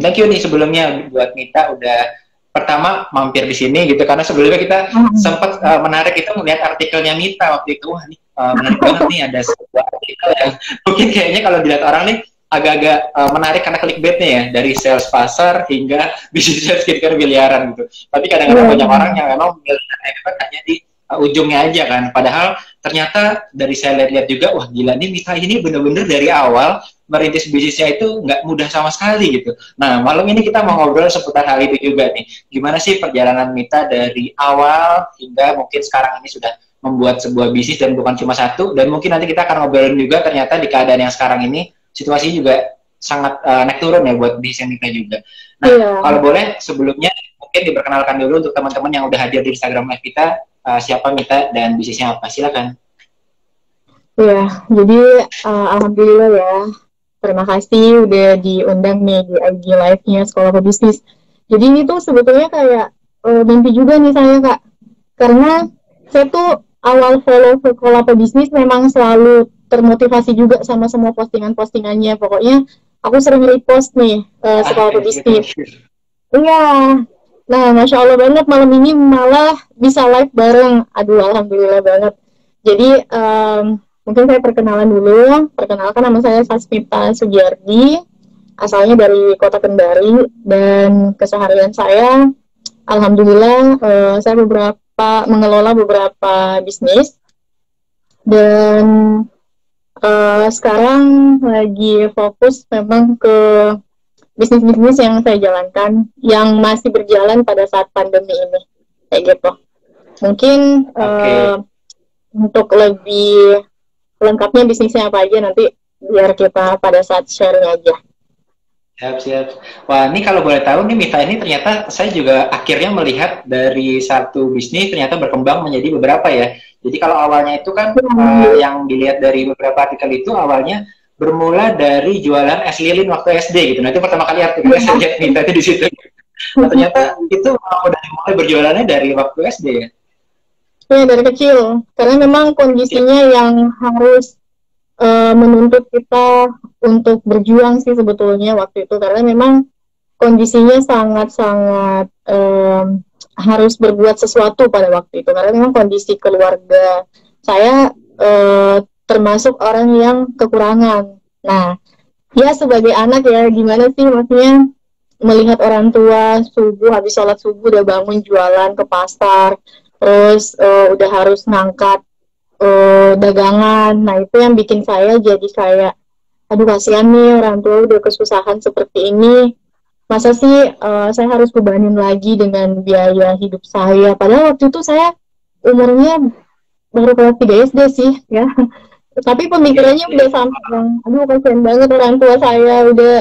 Thank you nih sebelumnya buat Mita udah pertama mampir di sini gitu, karena sebelumnya kita sempat menarik itu melihat artikelnya Mita waktu itu. Wah, ini menarik banget nih, ada sebuah artikel yang mungkin kayaknya kalau dilihat orang nih agak-agak menarik karena clickbaitnya ya, dari sales pasar hingga bisnis skincare miliaran gitu. Tapi kadang-kadang banyak orang yang memang melihat hanya di ujungnya aja kan, padahal ternyata dari saya lihat-lihat juga, wah gila nih Mita ini bener-bener dari awal merintis bisnisnya itu nggak mudah sama sekali gitu. Nah, malam ini kita mau ngobrol seputar hal itu juga nih. Gimana sih perjalanan Mita dari awal hingga mungkin sekarang ini sudah membuat sebuah bisnis dan bukan cuma satu, dan mungkin nanti kita akan ngobrolin juga ternyata di keadaan yang sekarang ini situasinya juga sangat naik turun ya buat bisnis Mita juga. Nah, kalau boleh sebelumnya mungkin diperkenalkan dulu untuk teman-teman yang udah hadir di Instagram Live kita, siapa Mita dan bisnisnya apa, silakan. Ya, jadi alhamdulillah ya. Terima kasih udah diundang nih di IG Live-nya Sekolah Pebisnis. Jadi ini tuh sebetulnya kayak mimpi juga nih saya, Kak. Karena saya tuh awal follow Sekolah Pebisnis memang selalu termotivasi juga sama semua postingan-postingannya. Pokoknya aku sering repost nih Sekolah Pebisnis. Iya. Nah, Masya Allah banget malam ini malah bisa live bareng. Aduh, alhamdulillah banget. Jadi mungkin saya perkenalan dulu. Perkenalkan, nama saya Sasmita Sugiardi, asalnya dari Kota Kendari, dan keseharian saya, alhamdulillah, saya mengelola beberapa bisnis, dan sekarang lagi fokus memang ke bisnis-bisnis yang saya jalankan, yang masih berjalan pada saat pandemi ini, kayak gitu. Mungkin untuk lebih lengkapnya bisnisnya apa aja nanti biar kita pada saat sharing aja. Siap. Wah, ini kalau boleh tahu nih Mita ini ternyata saya juga akhirnya melihat dari satu bisnis ternyata berkembang menjadi beberapa ya. Jadi kalau awalnya itu kan yang dilihat dari beberapa artikel itu awalnya bermula dari jualan es lilin waktu SD gitu. Nah, itu pertama kali artikelnya saya lihat Mita itu di situ. Nah, ternyata itu udah mulai berjualannya dari waktu SD ya. Ya, dari kecil. Karena memang kondisinya yang harus menuntut kita untuk berjuang sih sebetulnya waktu itu. Karena memang kondisinya sangat-sangat harus berbuat sesuatu pada waktu itu. Karena memang kondisi keluarga saya termasuk orang yang kekurangan. Nah, ya sebagai anak ya gimana sih maksudnya melihat orang tua habis sholat subuh udah bangun jualan ke pasar, terus udah harus ngangkat dagangan. Nah, itu yang bikin saya jadi kayak, aduh kasihan nih orang tua udah kesusahan seperti ini, masa sih saya harus bebanin lagi dengan biaya hidup saya. Padahal waktu itu saya umurnya baru kelas 3 SD sih ya. Tapi pemikirannya udah sampai, aduh kasihan banget orang tua saya udah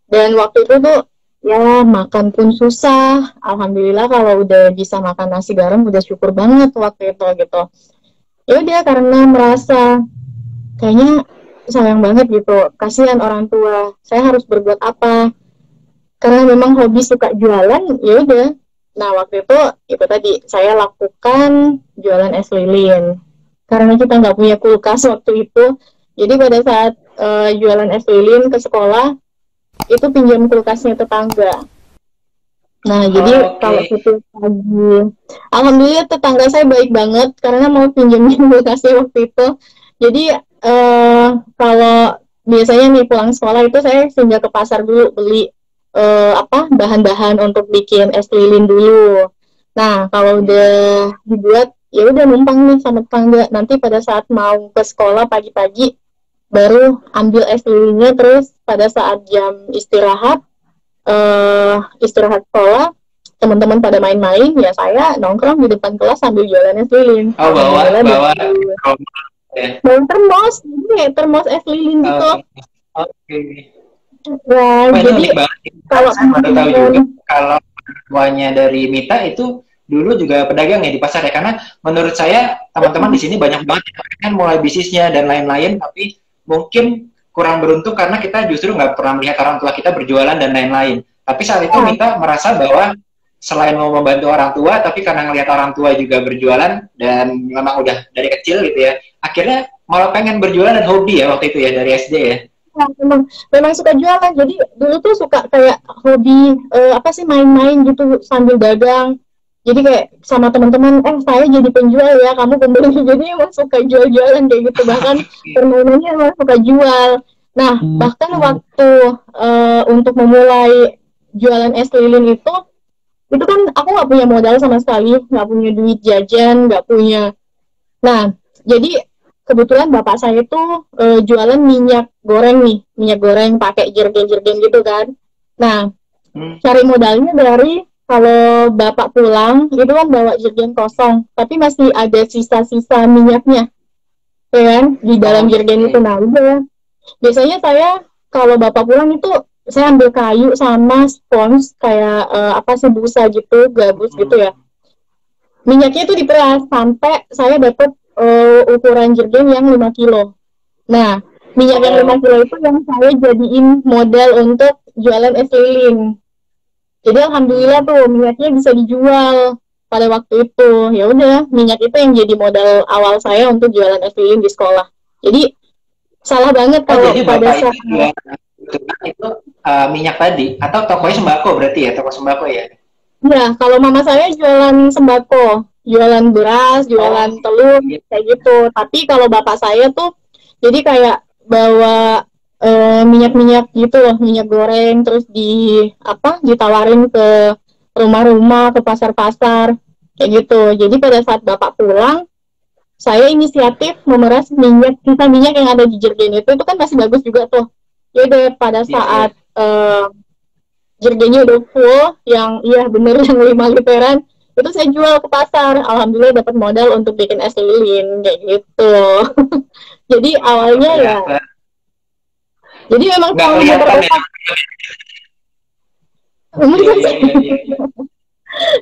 dan waktu itu tuh ya makan pun susah. Alhamdulillah kalau udah bisa makan nasi garam udah syukur banget waktu itu gitu. Ya udah, karena merasa kayaknya sayang banget gitu, kasihan orang tua, saya harus berbuat apa? Karena memang hobi suka jualan, ya udah. Nah, waktu itu tadi saya lakukan jualan es lilin. Karena kita nggak punya kulkas waktu itu, jadi pada saat jualan es lilin ke sekolah itu pinjam kulkasnya tetangga. Nah, jadi kalau itu pagi, alhamdulillah tetangga saya baik banget karena mau pinjemin kulkasnya waktu itu. Jadi kalau biasanya nih pulang sekolah itu saya singgah ke pasar dulu beli bahan-bahan untuk bikin es lilin dulu. Nah, kalau udah dibuat ya udah numpang nih sama tetangga. Nanti pada saat mau ke sekolah pagi-pagi baru ambil es lilinnya, terus pada saat jam istirahat sekolah, teman-teman pada main-main, ya saya nongkrong di depan kelas sambil jualan es lilin. Oh, bawa termos es lilin gitu. Oke. Nah, jadi kalau saya baru tahu juga kalau tuanya dari Mita itu dulu juga pedagang ya di pasar ya, karena menurut saya teman-teman di sini banyak banget kan mulai bisnisnya dan lain-lain, tapi mungkin kurang beruntung karena kita justru nggak pernah melihat orang tua kita berjualan dan lain-lain. Tapi saat itu Mita merasa bahwa selain mau membantu orang tua, tapi karena ngelihat orang tua juga berjualan dan memang udah dari kecil gitu ya, akhirnya malah pengen berjualan dan hobi ya waktu itu ya dari SD ya. memang suka jualan. Jadi dulu tuh suka kayak hobi apa sih, main-main gitu sambil dagang. Jadi kayak sama teman-teman, saya jadi penjual ya, kamu pembeli. Jadi emang suka jual-jualan kayak gitu. Bahkan permainannya emang suka jual. Nah, bahkan waktu untuk memulai jualan es lilin itu kan aku nggak punya modal sama sekali, nggak punya duit jajan, nggak punya. Nah, jadi kebetulan bapak saya tuh jualan minyak goreng nih, minyak goreng pakai jergen-jergen gitu kan. Nah, cari modalnya dari kalau bapak pulang itu kan bawa jergen kosong, tapi masih ada sisa-sisa minyaknya, ya kan, di dalam jergen itu. Nah, udah. Biasanya saya kalau bapak pulang itu saya ambil kayu sama spons kayak apa sih, busa gitu, gabus gitu ya. Minyaknya itu diperas sampai saya dapat ukuran jergen yang 5 kilo. Nah, minyak yang 5 kilo itu yang saya jadiin modal untuk jualan es lilin. Jadi alhamdulillah tuh minyaknya bisa dijual pada waktu itu. Ya udah, minyak itu yang jadi modal awal saya untuk jualan es lilin di sekolah. Jadi salah banget kalau pada saat itu minyak tadi atau tokonya sembako, berarti ya, toko sembako ya? Ya, kalau mama saya jualan sembako, jualan beras, jualan telur kayak gitu. Tapi kalau bapak saya tuh jadi kayak bawa minyak-minyak gitu loh, minyak goreng, terus ditawarin ke rumah-rumah, ke pasar-pasar kayak gitu. Jadi pada saat bapak pulang, saya inisiatif memeras sisa minyak yang ada di jergen itu kan masih bagus juga tuh. Ya udah, pada saat jergennya udah full, yang bener yang 5 literan, itu saya jual ke pasar. Alhamdulillah dapat modal untuk bikin es lilin kayak gitu. Jadi awalnya jadi memang selalu muter-muter.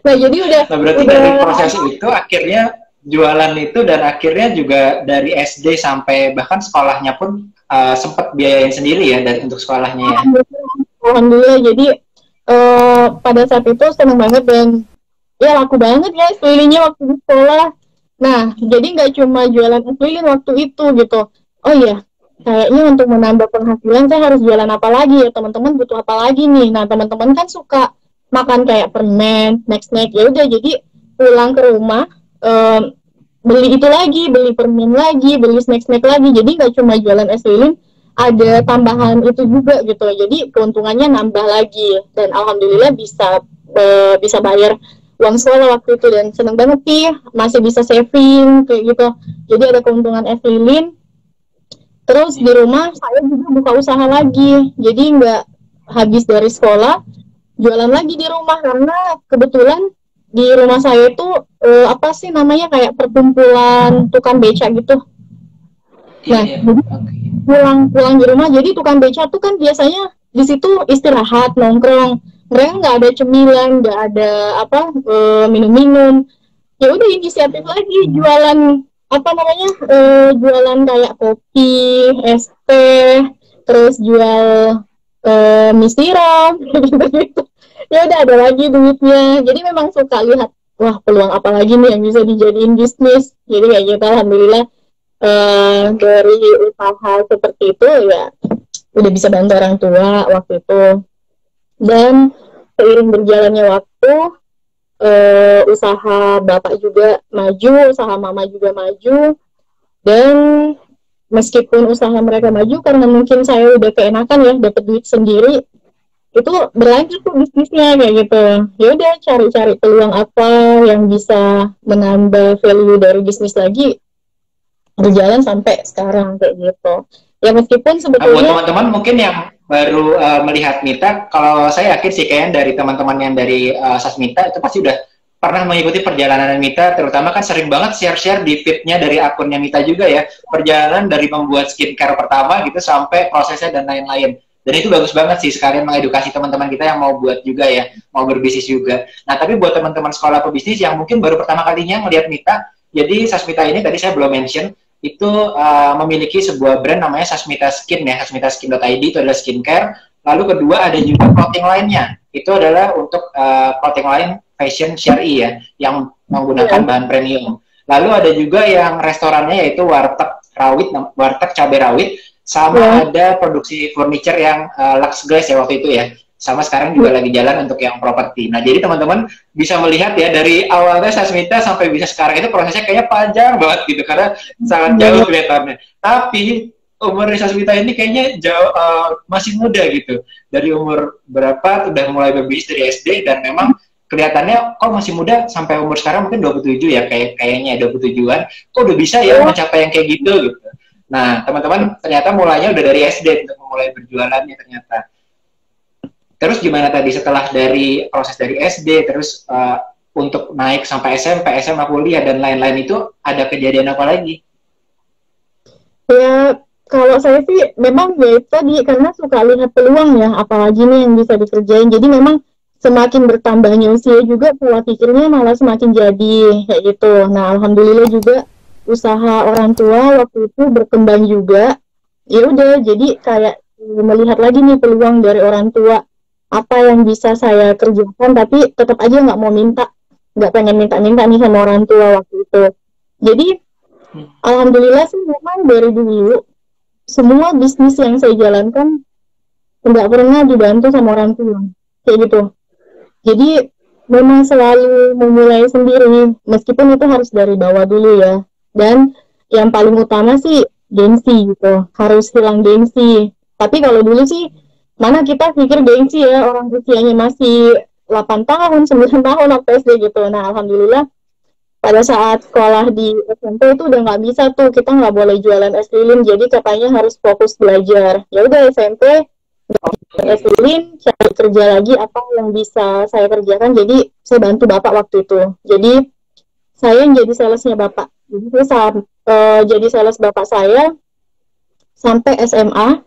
Nah, jadi udah. Nah, berarti dari proses itu akhirnya jualan itu, dan akhirnya juga dari SD sampai bahkan sekolahnya pun sempat biayain sendiri ya dari untuk sekolahnya ya. Alhamdulillah. Jadi pada saat itu seneng banget dan ya laku banget ya es lilinnya waktu di sekolah. Nah, jadi nggak cuma jualan es lilin waktu itu gitu. Oh iya, kayaknya untuk menambah penghasilan saya harus jualan apa lagi ya, teman-teman butuh apa lagi nih. Nah, teman-teman kan suka makan kayak permen, snack-snack. Ya udah, jadi pulang ke rumah beli itu lagi, beli permen lagi, beli snack-snack lagi. Jadi nggak cuma jualan es lilin, ada tambahan itu juga gitu. Jadi keuntungannya nambah lagi, dan alhamdulillah bisa bayar uang sekolah waktu itu, dan seneng banget sih masih bisa saving kayak gitu. Jadi ada keuntungan es lilin. Terus di rumah saya juga buka usaha lagi, jadi nggak habis dari sekolah jualan lagi di rumah, karena kebetulan di rumah saya itu apa sih namanya, kayak perkumpulan tukang beca gitu. Nah, pulang di rumah, jadi tukang beca tuh kan biasanya di situ istirahat, nongkrong. Mereka nggak ada cemilan, nggak ada minum-minum. Ya udah, inisiatif lagi jualan jualan kayak kopi, es teh, terus jual mie siram gitu. Ya udah, ada lagi duitnya. Jadi memang suka lihat, wah peluang apa lagi nih yang bisa dijadiin bisnis. Jadi kayak gitu, alhamdulillah dari usaha seperti itu ya udah bisa bantu orang tua waktu itu. Dan seiring berjalannya waktu, usaha bapak juga maju, usaha mama juga maju, dan meskipun usaha mereka maju karena mungkin saya udah keenakan ya dapat duit sendiri, itu berlanjut tuh bisnisnya kayak gitu. Ya udah, cari-cari peluang apa yang bisa menambah value dari bisnis lagi, berjalan sampai sekarang kayak gitu. Ya meskipun sebetulnya buat teman-teman mungkin yang baru melihat Mita, kalau saya yakin sih kayaknya dari teman-teman yang dari Sasmita itu pasti udah pernah mengikuti perjalanan Mita, terutama kan sering banget share-share di feed-nya dari akunnya Mita juga ya, perjalanan dari membuat skincare pertama gitu sampai prosesnya dan lain-lain. Dan itu bagus banget sih, sekalian mengedukasi teman-teman kita yang mau buat juga ya, mau berbisnis juga. Nah, tapi buat teman-teman sekolah pebisnis yang mungkin baru pertama kalinya melihat Mita, jadi Sasmita ini tadi saya belum mention, itu memiliki sebuah brand namanya Sasmita Skin ya, sasmitaskin.id, itu adalah skincare. Lalu kedua ada juga clothing lainnya, itu adalah untuk clothing line fashion syari ya, yang menggunakan bahan premium. Lalu ada juga yang restorannya yaitu warteg rawit, warteg cabai rawit. sama ada produksi furniture yang Lux Glass ya waktu itu ya. Sama sekarang juga lagi jalan untuk yang properti. Nah, jadi teman-teman bisa melihat ya dari awalnya Sasmita sampai bisa sekarang itu prosesnya kayaknya panjang banget gitu karena sangat jauh kelihatannya. Tapi umur Sasmita ini kayaknya jauh masih muda gitu. Dari umur berapa udah mulai berbisnis dari SD dan memang kelihatannya kok masih muda sampai umur sekarang mungkin 27 ya kayaknya 27-an. Kok udah bisa ya mencapai yang kayak gitu gitu. Nah, teman-teman ternyata mulainya udah dari SD untuk memulai berjualannya ternyata. Terus gimana tadi setelah dari proses dari SD, terus untuk naik sampai SMP, SMA, kuliah, dan lain-lain itu ada kejadian apa lagi? Ya, kalau saya sih memang ya itu tadi, karena suka lihat peluang ya, apalagi nih yang bisa dikerjain. Jadi memang semakin bertambahnya usia juga pola pikirnya malah semakin jadi kayak gitu. Nah, alhamdulillah juga usaha orang tua waktu itu berkembang juga. Ya udah, jadi kayak melihat lagi nih peluang dari orang tua. Apa yang bisa saya kerjakan, tapi tetap aja nggak mau minta, nggak pengen minta-minta nih sama orang tua waktu itu. Jadi alhamdulillah sih memang dari dulu semua bisnis yang saya jalankan nggak pernah dibantu sama orang tua kayak gitu. Jadi memang selalu memulai sendiri, meskipun itu harus dari bawah dulu ya. Dan yang paling utama sih gengsi gitu, harus hilang gengsi. Tapi kalau dulu sih mana kita pikir gengsi ya, orang usianya masih 8 tahun, 9 tahun waktu SD gitu. Nah, alhamdulillah pada saat sekolah di SMP itu udah nggak bisa tuh, kita nggak boleh jualan es lilin, jadi katanya harus fokus belajar. Ya udah SMP es lilin, cari kerja lagi apa yang bisa saya kerjakan, jadi saya bantu bapak waktu itu. Jadi saya yang jadi salesnya bapak. Jadi saya saat jadi sales bapak saya sampai SMA.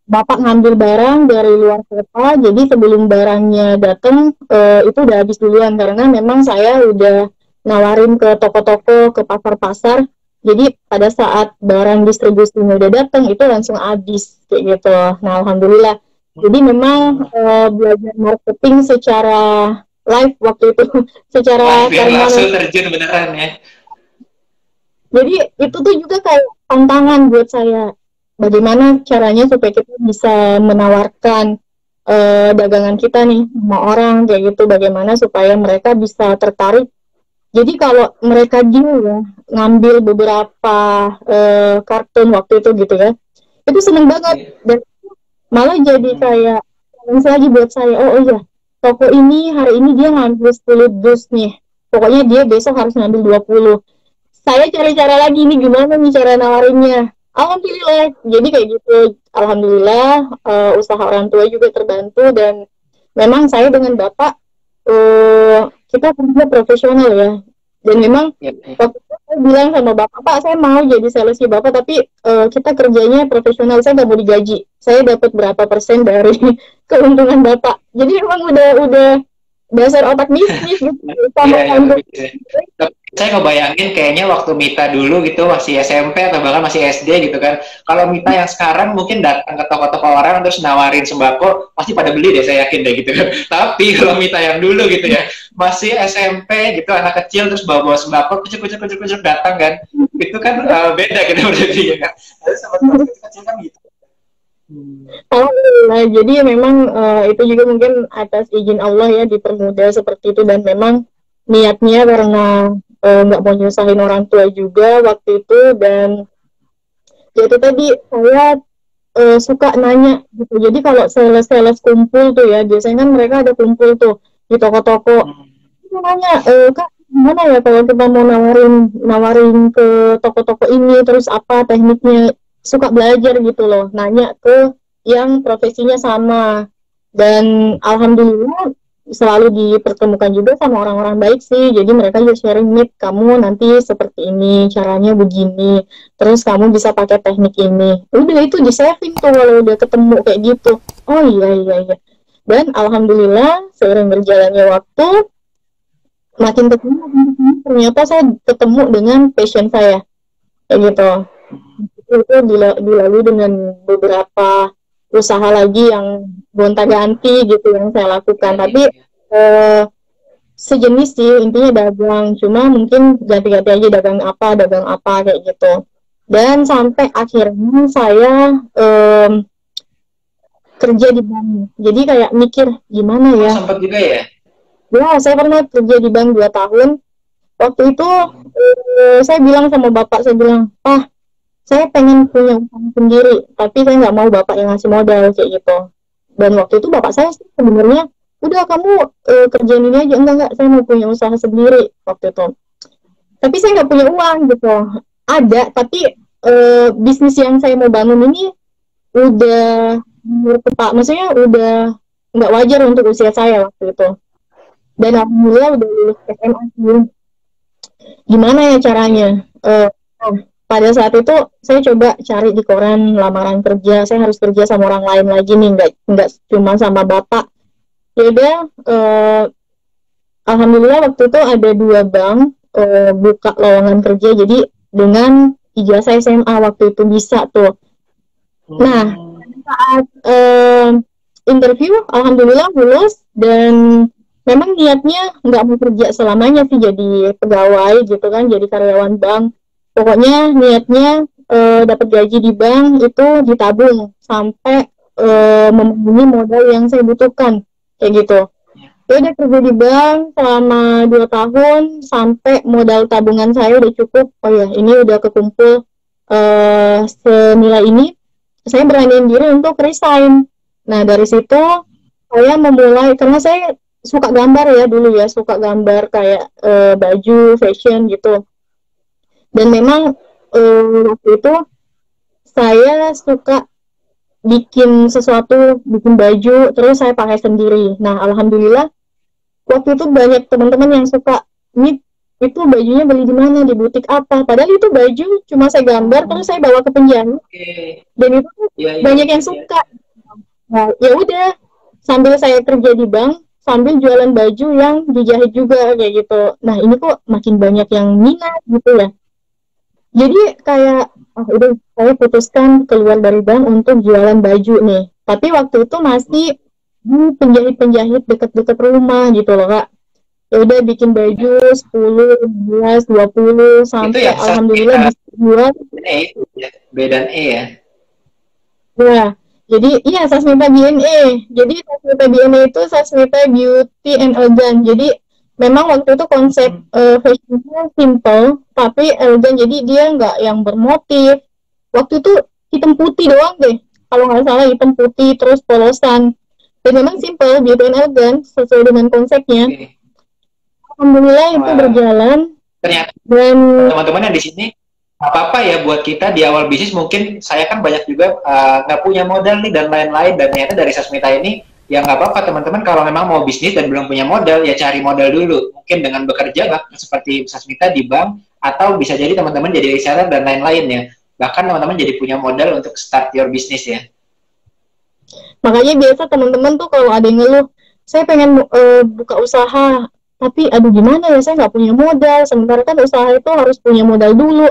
Bapak ngambil barang dari luar kota, jadi sebelum barangnya datang itu udah habis duluan karena memang saya udah nawarin ke toko-toko, ke pasar-pasar. Jadi pada saat barang distribusinya udah datang itu langsung habis kayak gitu. Nah, alhamdulillah. Jadi memang belajar marketing secara live waktu itu, secara langsung terjun beneran ya. Jadi itu tuh juga kayak tantangan buat saya. Bagaimana caranya supaya kita bisa menawarkan dagangan kita nih sama orang kayak gitu, bagaimana supaya mereka bisa tertarik. Jadi kalau mereka ya ngambil beberapa kartun waktu itu gitu ya, itu seneng banget dan malah jadi kayak lagi buat saya, oh iya toko ini hari ini dia ngambil 10 dus nih, pokoknya dia besok harus ngambil 20. Saya cari cara lagi nih gimana nih cara nawarinnya. Alhamdulillah, jadi kayak gitu. Alhamdulillah, usaha orang tua juga terbantu dan memang saya dengan bapak kita kerja profesional ya. Dan memang waktu itu saya bilang sama bapak, Pak saya mau jadi salesnya bapak, tapi kita kerjanya profesional, saya nggak mau digaji. Saya dapat berapa persen dari keuntungan bapak. Jadi memang udah dasar otak bisnis gitu. Saya ngebayangin kayaknya waktu Mita dulu gitu masih SMP atau bahkan masih SD gitu kan. Kalau Mita yang sekarang mungkin datang ke toko-toko orang terus nawarin sembako, pasti pada beli deh, saya yakin deh gitu kan. Tapi kalau Mita yang dulu gitu ya, masih SMP gitu, anak kecil terus bawa sembako, kucuk datang kan. Itu kan beda gitu berarti ya kan. Tapi sama kecil kan gitu. Alhamdulillah, jadi memang itu juga mungkin atas izin Allah ya dipermudah seperti itu, dan memang niatnya karena nggak mau nyusahin orang tua juga waktu itu. Dan ya itu tadi saya suka nanya gitu, jadi kalau sales kumpul tuh ya, biasanya kan mereka ada kumpul tuh di toko-toko, aku nanya, Kak gimana ya kalau kita mau nawarin ke toko-toko ini, terus apa tekniknya, suka belajar gitu loh, nanya ke yang profesinya sama. Dan alhamdulillah selalu dipertemukan juga sama orang-orang baik sih, jadi mereka juga sharing, Mit kamu nanti seperti ini, caranya begini, terus kamu bisa pakai teknik ini, udah itu di saving tuh kalau udah ketemu kayak gitu. Oh iya. Dan alhamdulillah seiring berjalannya waktu makin ketemu ternyata saya ketemu dengan passion saya kayak gitu. Itu dilalui dengan beberapa usaha lagi yang gonta-ganti gitu yang saya lakukan, tapi sejenis sih intinya dagang, cuma mungkin ganti-ganti aja dagang apa kayak gitu. Dan sampai akhirnya saya kerja di bank. Jadi kayak mikir gimana ya. Sempat juga ya? Ya, saya pernah kerja di bank 2 tahun. Waktu itu saya bilang sama bapak, saya bilang, "Pak, saya pengen punya usaha sendiri, tapi saya nggak mau bapak yang ngasih modal," kayak gitu. Dan waktu itu bapak saya sih sebenarnya, "Udah kamu kerjain ini aja." Enggak, saya mau punya usaha sendiri waktu itu. Tapi saya nggak punya uang gitu. Ada, tapi bisnis yang saya mau bangun ini udah maksudnya udah nggak wajar untuk usia saya waktu itu. Dan alhamdulillah udah lulus SMA sih. Gimana ya caranya? Pada saat itu saya coba cari di koran lamaran kerja. Saya harus kerja sama orang lain lagi nih, nggak cuma sama bapak. Ya udah, alhamdulillah waktu itu ada 2 bank buka lowongan kerja. Jadi dengan ijazah SMA waktu itu bisa tuh. Nah, saat interview, alhamdulillah lulus, dan memang niatnya nggak mau kerja selamanya sih jadi pegawai gitu kan, jadi karyawan bank. Pokoknya niatnya dapat gaji di bank itu ditabung sampai memenuhi modal yang saya butuhkan, kayak gitu. Ya udah kerja di bank selama 2 tahun sampai modal tabungan saya udah cukup. Oh ya, ini udah kekumpul senilai ini. Saya beraniin diri untuk resign. Nah, dari situ saya memulai, karena saya suka gambar ya dulu ya, suka gambar kayak baju, fashion gitu. Dan memang waktu itu saya suka bikin sesuatu, bikin baju, terus saya pakai sendiri. Nah, alhamdulillah waktu itu banyak teman-teman yang suka, "Ini itu bajunya beli di mana, di butik apa?" Padahal itu baju cuma saya gambar terus saya bawa ke penjahit. Dan itu banyak yang suka. Nah, ya udah, sambil saya kerja di bank, sambil jualan baju yang dijahit juga kayak gitu. Nah, ini kok makin banyak yang minat gitu ya. Jadi kayak udah saya putuskan keluar dari bank untuk jualan baju nih. Tapi waktu itu masih penjahit-penjahit dekat-dekat rumah gitu loh, Kak. Ya udah bikin baju 10, 15, 20 sampai alhamdulillah bisa jual. B dan E ya. Ya, jadi iya Sasmita BNE. Jadi Sasmita BNE itu Sasmita Beauty and Elegant. Jadi memang waktu itu konsep fashionnya simple tapi elegan. Jadi dia nggak yang bermotif. Waktu itu hitam putih doang deh. Kalau nggak salah hitam putih terus polosan. Dan memang simple, beauty and elegant sesuai dengan konsepnya. Alhamdulillah itu berjalan. Ternyata dan teman-teman yang di sini apa-apa ya buat kita di awal bisnis. Mungkin saya kan banyak juga nggak punya modal nih dan lain-lain, dan ternyata dari Sasmita ini ya nggak apa-apa teman-teman, kalau memang mau bisnis dan belum punya modal ya cari modal dulu, mungkin dengan bekerja bahkan seperti Sasmita di bank, atau bisa jadi teman-teman jadi reseller dan lain-lain ya, bahkan teman-teman jadi punya modal untuk start your business ya. Makanya biasa teman-teman tuh kalau ada yang ngeluh, "Saya pengen buka usaha tapi aduh gimana ya, saya nggak punya modal." Sementara kan usaha itu harus punya modal dulu.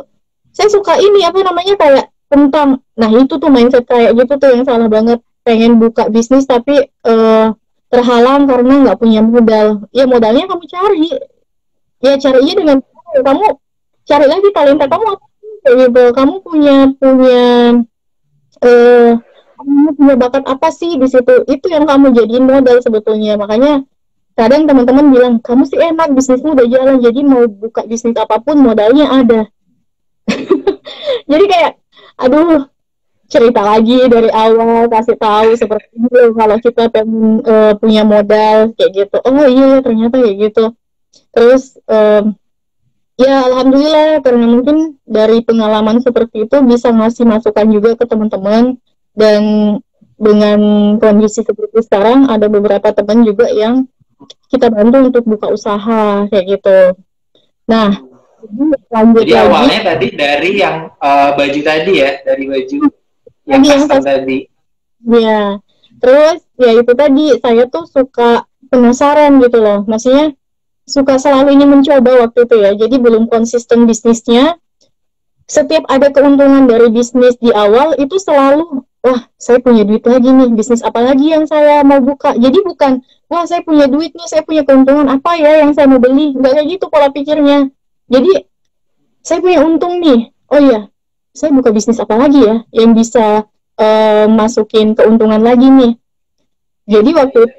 Saya suka ini apa namanya kayak tentang, nah itu tuh mindset kayak gitu tuh yang salah banget. Pengen buka bisnis tapi terhalang karena nggak punya modal. Ya modalnya kamu cari, ya carinya dengan kamu cari lagi talenta kamu apa gitu. Kamu punya kamu punya bakat apa sih di situ, itu yang kamu jadiin modal sebetulnya. Makanya kadang teman-teman bilang, "Kamu sih enak, bisnismu udah jalan, jadi mau buka bisnis apapun modalnya ada." Jadi kayak aduh, cerita lagi dari awal, kasih tahu seperti itu kalau kita pengen punya modal kayak gitu. Oh iya ternyata kayak gitu. Terus ya alhamdulillah karena mungkin dari pengalaman seperti itu bisa ngasih masukan juga ke teman-teman. Dan dengan kondisi seperti sekarang ada beberapa teman juga yang kita bantu untuk buka usaha kayak gitu. Nah, lanjut jadi lagi. Awalnya tadi dari yang baju tadi ya, dari baju yang custom tadi. Ya, terus ya itu tadi saya tuh suka penasaran gitu loh, maksudnya suka selalu ingin mencoba waktu itu ya. Jadi belum konsisten bisnisnya. Setiap ada keuntungan dari bisnis di awal itu selalu, wah saya punya duit lagi nih, bisnis apa lagi yang saya mau buka. Jadi bukan, wah saya punya duit nih, saya punya keuntungan apa ya yang saya mau beli. Nggak kayak gitu pola pikirnya. Jadi saya punya untung nih, oh iya saya buka bisnis apa lagi ya yang bisa masukin keuntungan lagi nih. Jadi waktu itu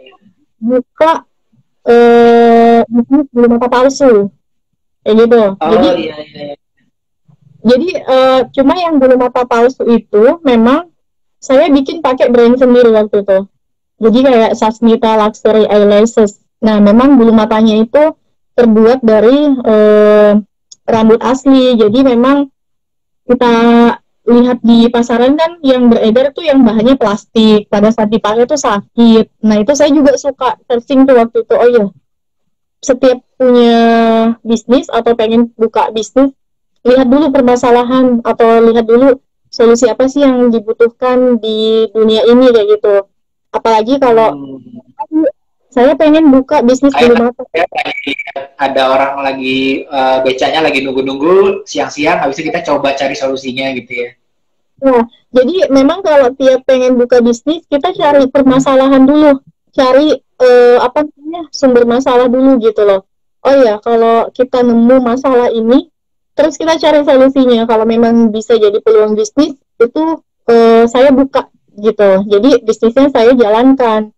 buka bisnis bulu mata palsu kayak gitu. Jadi iya, iya. jadi cuma yang bulu mata palsu itu memang saya bikin pakai brand sendiri waktu itu. Jadi kayak Sasmita Luxury Eyelashes. Nah, memang bulu matanya itu terbuat dari rambut asli. Jadi memang kita lihat di pasaran kan yang beredar tuh yang bahannya plastik. Pada saat dipakai tuh sakit. Nah, itu saya juga suka searching tuh waktu itu. Oh iya, setiap punya bisnis atau pengen buka bisnis, lihat dulu permasalahan atau lihat dulu solusi apa sih yang dibutuhkan di dunia ini kayak gitu. Apalagi kalau saya pengen buka bisnis bulu mata. Ada orang lagi becanya lagi nunggu-nunggu siang-siang, habis itu kita coba cari solusinya gitu ya. Nah, jadi memang kalau tiap pengen buka bisnis, kita cari permasalahan dulu, cari apa namanya sumber masalah dulu gitu loh. Oh ya, kalau kita nemu masalah ini, terus kita cari solusinya. Kalau memang bisa jadi peluang bisnis, itu saya buka gitu. Jadi bisnisnya saya jalankan.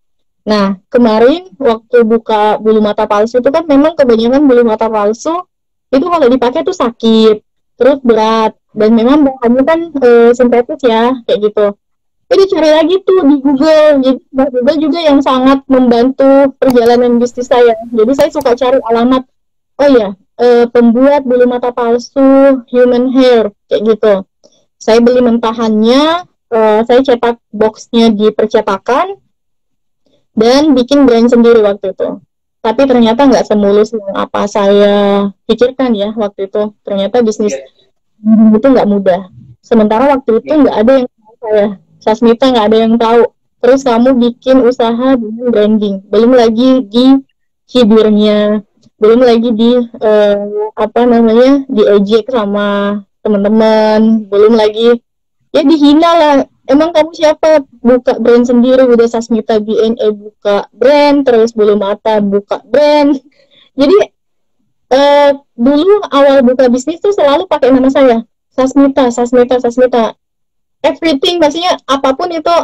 Nah, kemarin waktu buka bulu mata palsu itu kan memang kebanyakan bulu mata palsu itu kalau dipakai tuh sakit, terus berat, dan memang bahannya kan sintetis ya, kayak gitu. Jadi cari lagi tuh di Google, jadi Google juga yang sangat membantu perjalanan bisnis saya. Jadi saya suka cari alamat, oh ya, pembuat bulu mata palsu human hair, kayak gitu. Saya beli mentahannya, saya cetak boxnya di percetakan, dan bikin brand sendiri waktu itu. Tapi ternyata nggak semulus yang apa saya pikirkan ya waktu itu. Ternyata bisnis itu nggak mudah. Sementara waktu itu nggak ada yang tahu saya. Sasmita nggak ada yang tahu. Terus kamu bikin usaha dengan branding. Belum lagi di hibirnya. Belum lagi di apa namanya diejek sama teman-teman. Belum lagi ya dihina lah. Emang kamu siapa buka brand sendiri, udah Sasmita BNE buka brand, terus bulu mata buka brand. Jadi dulu awal buka bisnis tuh selalu pakai nama saya, Sasmita, Sasmita, Sasmita. Everything, maksudnya apapun itu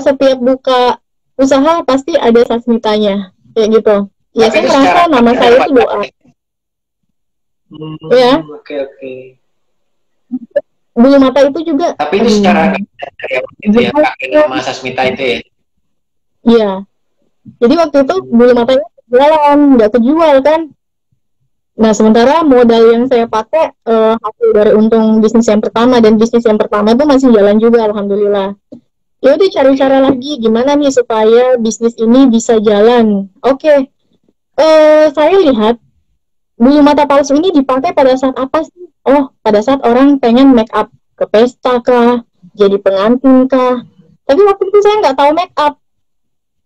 setiap buka usaha pasti ada Sasmitanya, kayak gitu. Ya saya merasa nama saya itu doa. Ya. Oke. Bulu mata itu juga. Tapi itu secara itu ya pakai nama Sasmita itu ya. Iya. Jadi waktu itu bulu matanya jualan, nggak kejual kan. Nah sementara modal yang saya pakai hasil dari untung bisnis yang pertama, dan bisnis yang pertama itu masih jalan juga, alhamdulillah. Ya udah cari cara lagi gimana nih supaya bisnis ini bisa jalan. Oke. Saya lihat bulu mata palsu ini dipakai pada saat apa sih? Oh, pada saat orang pengen make up ke pesta kah, jadi pengantin kah. Tapi waktu itu saya nggak tahu make up.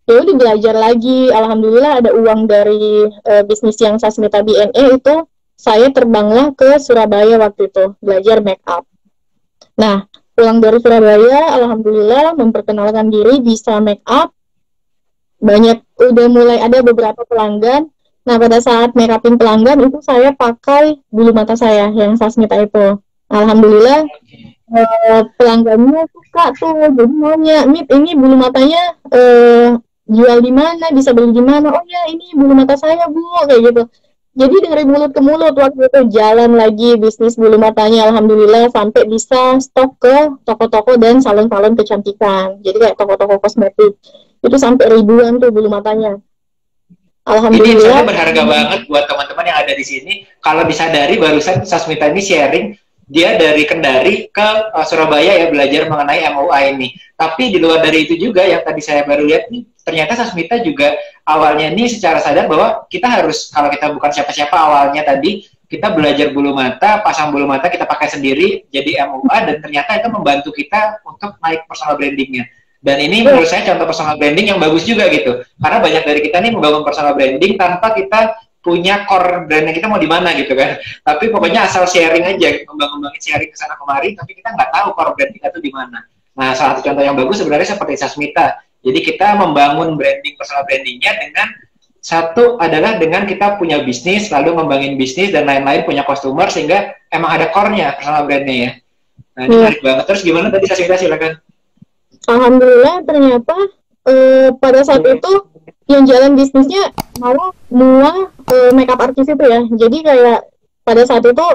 Ya udah belajar lagi. Alhamdulillah ada uang dari bisnis yang Sasmita BNE itu, saya terbanglah ke Surabaya waktu itu belajar make up. Nah, pulang dari Surabaya, alhamdulillah memperkenalkan diri bisa make up. Banyak, udah mulai ada beberapa pelanggan. Nah, pada saat make upin pelanggan itu saya pakai bulu mata saya yang Sasmita itu. Alhamdulillah pelanggannya suka tuh, jadi nanya, "Mit, ini bulu matanya jual di mana? Bisa beli di mana?" "Oh ya, ini bulu mata saya, Bu," kayak gitu. Jadi dari mulut ke mulut waktu itu jalan lagi bisnis bulu matanya, alhamdulillah sampai bisa stok ke toko-toko dan salon-salon kecantikan. Jadi kayak toko-toko kosmetik. Itu sampai ribuan tuh bulu matanya. Alhamdulillah. Ini berharga banget buat teman-teman yang ada di sini. Kalau disadari barusan Sasmita ini sharing dia dari Kendari ke Surabaya ya belajar mengenai MUA ini. Tapi di luar dari itu juga yang tadi saya baru lihat nih, ternyata Sasmita juga awalnya ini secara sadar bahwa kita harus, kalau kita bukan siapa-siapa awalnya tadi, kita belajar bulu mata, pasang bulu mata kita pakai sendiri jadi MUA, dan ternyata itu membantu kita untuk naik personal brandingnya. Dan ini menurut saya contoh personal branding yang bagus juga gitu. Karena banyak dari kita nih membangun personal branding tanpa kita punya core brandnya kita mau di mana gitu kan. Tapi pokoknya asal sharing aja, ngembangin sharing ke sana kemari, tapi kita nggak tahu core brand kita tuh di mana. Nah, salah satu contoh yang bagus sebenarnya seperti Sasmita. Jadi kita membangun branding, personal brandingnya dengan satu adalah dengan kita punya bisnis, lalu ngembangin bisnis dan lain-lain, punya customer, sehingga emang ada core-nya personal brandnya ya. Nah, ini menarik banget. Terus gimana tadi Sasmita, silakan. Alhamdulillah ternyata pada saat itu yang jalan bisnisnya malah semua makeup artist itu ya. Jadi kayak pada saat itu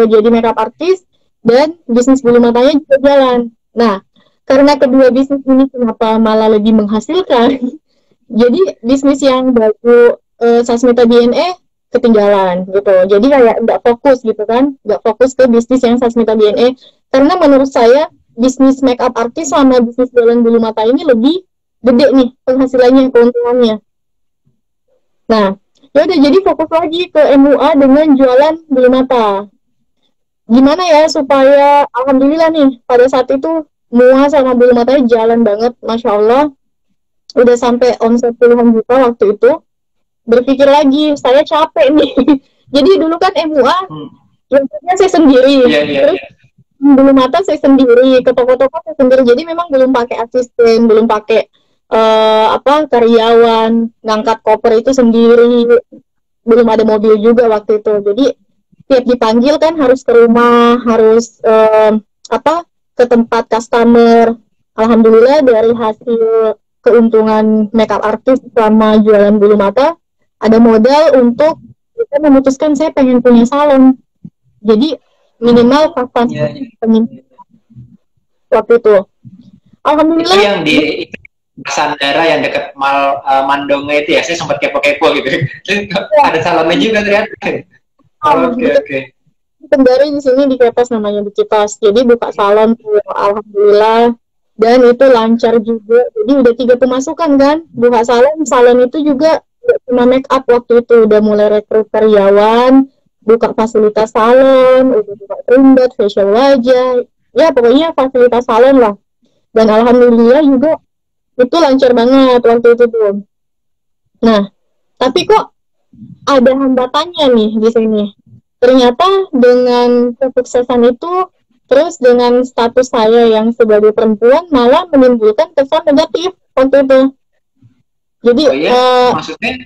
jadi makeup artist dan bisnis bulu matanya juga jalan. Nah, karena kedua bisnis ini kenapa malah lebih menghasilkan, jadi bisnis yang baru Sasmita BNE ketinggalan gitu. Jadi kayak nggak fokus gitu kan, nggak fokus ke bisnis yang Sasmita BNE. Karena menurut saya bisnis makeup artist sama bisnis jalan bulu mata ini lebih gede nih penghasilannya, keuntungannya. Nah, ya udah jadi fokus lagi ke MUA dengan jualan bulu mata. Gimana ya supaya alhamdulillah nih pada saat itu MUA sama bulu matanya jalan banget, masya Allah, udah sampai omset puluhan juta waktu itu. Berpikir lagi, saya capek nih. Jadi dulu kan MUA, yang saya sendiri, terus bulu mata saya sendiri, ke toko-toko saya sendiri. Jadi memang belum pakai asisten, belum pakai karyawan, ngangkat koper itu sendiri, belum ada mobil juga waktu itu. Jadi tiap dipanggil kan harus ke rumah, harus ke tempat customer. Alhamdulillah dari hasil keuntungan makeup artist selama jualan bulu mata, ada modal untuk kita memutuskan saya pengen punya salon. Jadi minimal kapan waktu itu. Alhamdulillah. Itu yang di Sandara yang dekat Mandonga itu ya, saya sempat kepo-kepo gitu. Ada salonnya juga ternyata. Oke. Kendari di sini di Kepas namanya, di Cipas. Jadi buka salon tuh, alhamdulillah, dan itu lancar juga. Jadi udah 3 pemasukan kan, buka salon itu juga cuma make up waktu itu, udah mulai rekrut karyawan, buka fasilitas salon, udah buka trimbat, facial wajah, ya pokoknya fasilitas salon lah. Dan alhamdulillah juga itu lancar banget waktu itu tuh. Nah, tapi kok ada hambatannya nih di sini. Ternyata dengan kesuksesan itu, terus dengan status saya yang sebagai perempuan malah menimbulkan kesan negatif waktu itu. Jadi, maksudnya?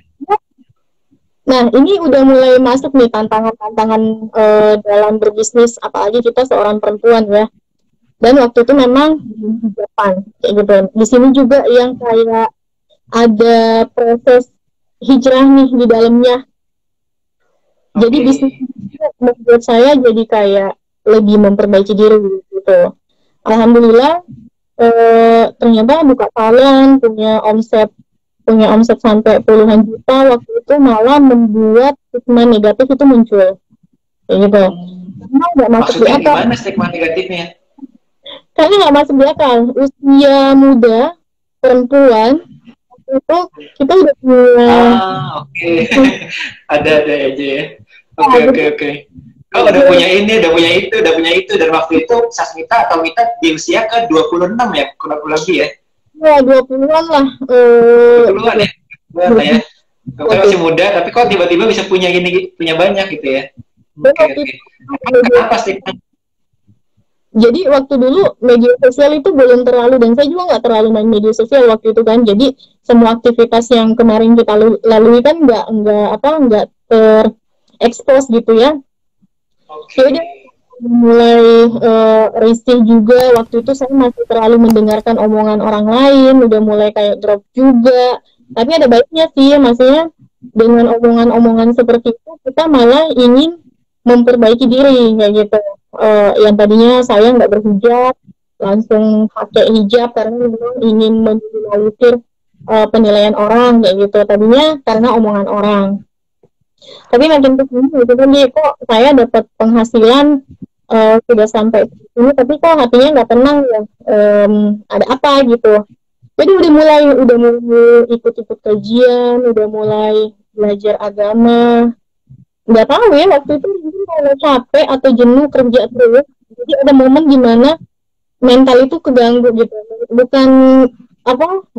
Nah, ini udah mulai masuk nih tantangan-tantangan dalam berbisnis, apalagi kita seorang perempuan ya. Dan waktu itu memang di Jepang, kayak gitu. Di sini juga yang kayak ada proses hijrah nih di dalamnya. Jadi bisnis membuat saya jadi kayak lebih memperbaiki diri gitu. Alhamdulillah ternyata buka salon punya omset sampai puluhan juta waktu itu, malah membuat stigma negatif itu muncul. Kayak gitu. Karena nggak masuk di akal. Gimana stigma negatifnya? Karena nggak masuk di akal. Usia muda perempuan itu kita udah punya. Ada aja ya. Oke. Oh, udah punya ini, udah punya itu, dan waktu itu Sasmita atau Mita di usia ke 26 ya, kurang lebih ya? Ya, 20-an lah. 20-an ya? Ya. Oke, masih muda, tapi kok tiba-tiba bisa punya banyak gitu ya? Oke. Apa sih? Jadi waktu dulu media sosial itu belum terlalu, dan saya juga nggak terlalu main media sosial waktu itu kan. Jadi semua aktivitas yang kemarin kita lalui kan nggak terekspos gitu ya. Jadi mulai risih juga waktu itu, saya masih terlalu mendengarkan omongan orang lain, udah mulai kayak drop juga. Tapi ada baiknya sih, maksudnya dengan omongan-omongan seperti itu kita malah ingin memperbaiki diri kayak gitu. Yang tadinya saya nggak berhijab langsung pakai hijab karena memang ingin meminimalisir penilaian orang kayak gitu, tadinya karena omongan orang. Tapi makin kesini gitu kan, kok saya dapat penghasilan sudah sampai sini, tapi kok hatinya nggak tenang ya, ada apa gitu. Jadi udah mulai ikut-ikut kajian, udah mulai belajar agama. Nggak tahu ya waktu itu mungkin kalau capek atau jenuh kerja terus, jadi ada momen gimana mental itu keganggu gitu, bukan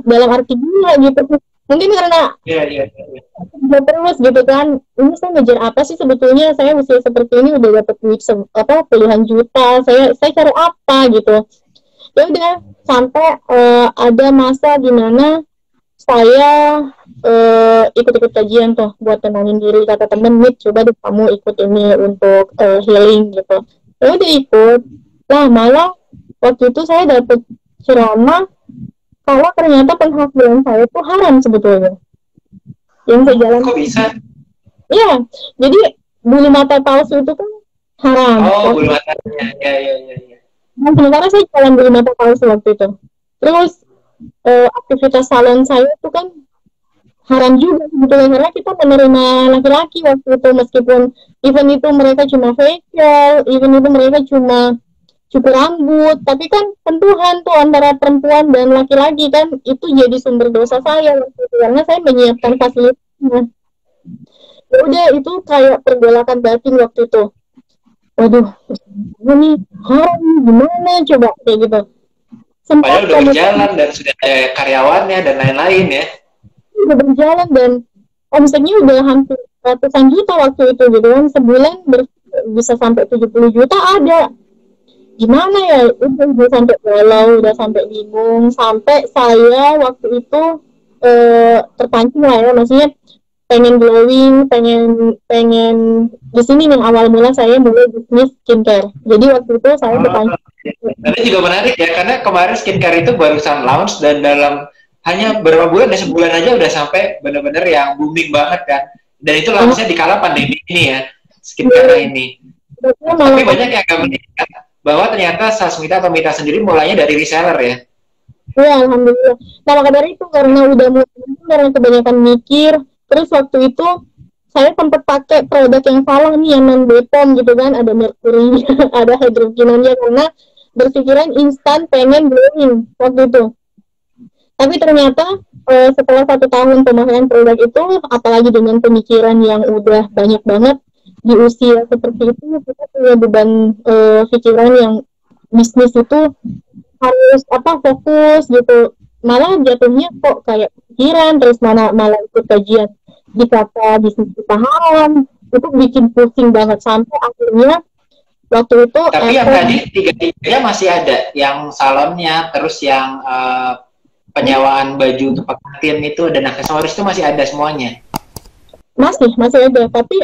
dalam arti gila gitu, mungkin karena terus gitu kan, ini saya ngejar apa sih sebetulnya, saya usia seperti ini udah dapat duit puluhan juta, saya cari apa gitu. Ya udah sampai ada masa dimana saya ikut-ikut kajian tuh buat tenangin diri, kata temen, coba deh kamu ikut ini untuk healing gitu. Ya udah ikut, Nah, malah waktu itu saya dapat ceramah kalau ternyata penghasilan saya itu haram sebetulnya. Yang sejalan. Kok bisa? Iya, jadi bulu mata palsu itu kan haram. Oh, bulu matanya. Ya, ya, ya, ya. Nah, sementara saya jalan bulu mata palsu waktu itu. Terus aktivitas salon saya itu kan haram juga sebetulnya, karena kita menerima laki-laki waktu itu, meskipun even itu mereka cuma facial, even itu mereka cuma cukur rambut, tapi kan sentuhan tuh antara perempuan dan laki-laki kan itu jadi sumber dosa saya waktu itu, karena saya menyiapkan fasilitasnya. Ya udah, itu kayak pergolakan batin waktu itu. Waduh, ini haram gimana coba kayak gitu. Padahal udah berjalan dan sudah ada karyawannya dan lain-lain ya. Udah berjalan dan omsetnya udah hampir ratusan juta waktu itu gitu kan, sebulan bisa sampai 70 juta ada. Gimana ya, udah sampai galau, udah sampai bingung, sampai saya waktu itu terpancing lah ya, maksudnya pengen glowing, pengen di sini nih awal mula saya mulai bisnis skincare. Jadi waktu itu saya terpancing. Tapi juga menarik ya, karena kemarin skincare itu barusan launch dan dalam hanya beberapa bulan, dan sebulan aja udah sampai benar-benar yang booming banget kan. Dan itu launchnya di kala pandemi ini ya, skincare ini. Tapi banyak yang gak melihat bahwa ternyata Sasmita atau Mita sendiri mulainya dari reseller ya. Iya, alhamdulillah. Nah, maka dari itu karena udah mulai, karena kebanyakan mikir, terus waktu itu saya sempat pakai produk yang salah nih, yang non Bepom gitu kan, ada merkuri, ada hidrokinonnya, karena berpikiran instan pengen glowing waktu itu. Tapi ternyata setelah 1 tahun pemakaian produk itu, apalagi dengan pemikiran yang udah banyak banget di usia seperti itu, kita punya beban pikiran yang bisnis itu harus fokus gitu. Malah jatuhnya kok kayak pikiran, terus malah ikut kajian dikata bisnis kita haram, itu bikin pusing banget sampai akhirnya waktu itu. Tapi yang tadi tiga-tiganya masih ada, yang salonnya, terus yang penyewaan baju untuk pengantin itu dan aksesoris itu masih ada semuanya. Masih ada, tapi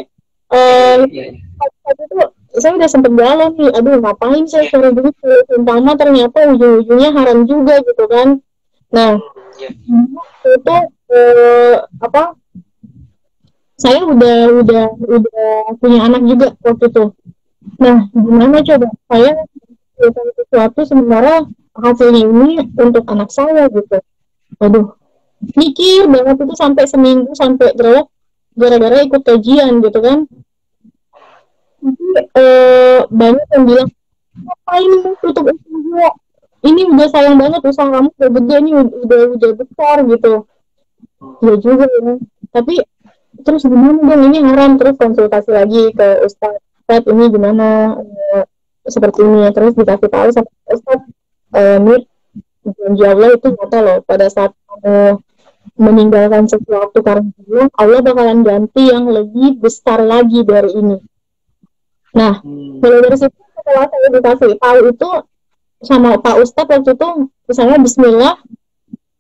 waktu itu saya udah sempet galau nih, aduh ngapain saya cari duit, umpama ternyata ujung-ujungnya haram juga gitu kan. Nah, itu saya udah punya anak juga waktu itu. Nah, gimana coba saya melakukan sesuatu sementara hasilnya ini untuk anak saya gitu. Aduh, mikir banget itu sampai seminggu, sampai gara-gara ikut kajian gitu kan. Banyak yang bilang, ngapain tutup usaha, ini udah sayang banget usaha kamu udah gede, ini udah besar gitu. Ya juga ya, tapi terus gimana dong, ini haram. Terus konsultasi lagi ke Ustadz, ini gimana, seperti ini. Terus dikasih tahu sama Ustadz, Mir, janji Allah itu nyata loh, pada saat kamu meninggalkan sesuatu karena Allah bakalan ganti yang lebih besar lagi dari ini. Nah, mulai dari situ setelah saya dikasih tahu itu sama Pak Ustadz waktu itu, misalnya Bismillah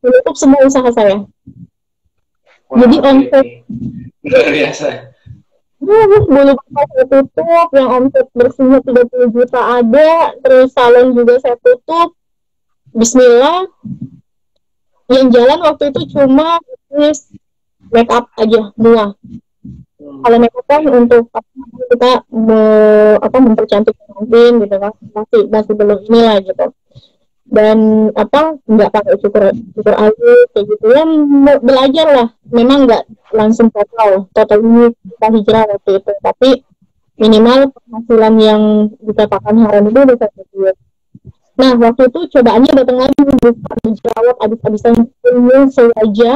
menutup semua usaha saya. Wow, jadi omset luar biasa. Bulu mata saya tutup, yang omset bersihnya 30 juta ada, terus salon juga saya tutup. Bismillah. Yang jalan waktu itu cuma make up aja, dua. Kalau make up kan untuk kita mempercantik pengantin gitu kan, masih belum inilah gitu. Dan nggak pakai cukur alis kayak gitu ya, belajar lah. Memang nggak langsung total ini kita hijrah waktu itu, tapi minimal penghasilan yang dikatakan haram itu udah saya buat. Nah, waktu itu cobaannya datang lagi, bukan dijawab abis-abisan saja.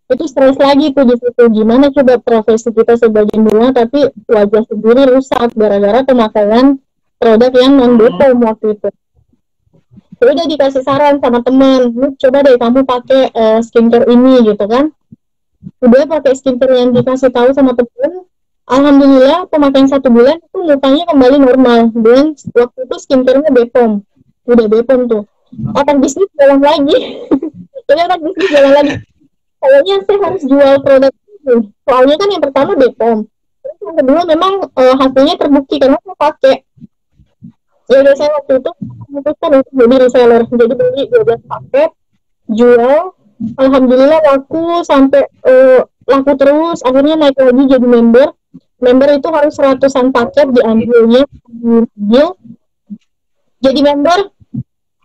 Itu stres lagi tuh di situ. Gimana coba profesi kita sebagai mula, tapi wajah sendiri rusak gara-gara pemakaian produk yang non-Bepom waktu itu. Udah dikasih saran sama teman, coba deh kamu pakai skincare ini gitu kan. Udah pakai skincare yang dikasih tahu sama teman. Alhamdulillah pemakaian 1 bulan itu mukanya kembali normal. Dan waktu itu skincare-nya Bepom. Udah Bepom tuh. Otak bisnis jalan lagi. Jadi otak bisnis jalan lagi. Kayaknya saya harus jual produk ini. Soalnya kan yang pertama Bepom. Terus yang kedua memang hasilnya terbukti karena saya pakai. Ya udah, saya waktu itu memutuskan untuk jadi reseller, jadi beli 12 paket, jual, alhamdulillah laku sampai laku terus, akhirnya naik lagi jadi member itu harus ratusan paket diambilnya, jadi member,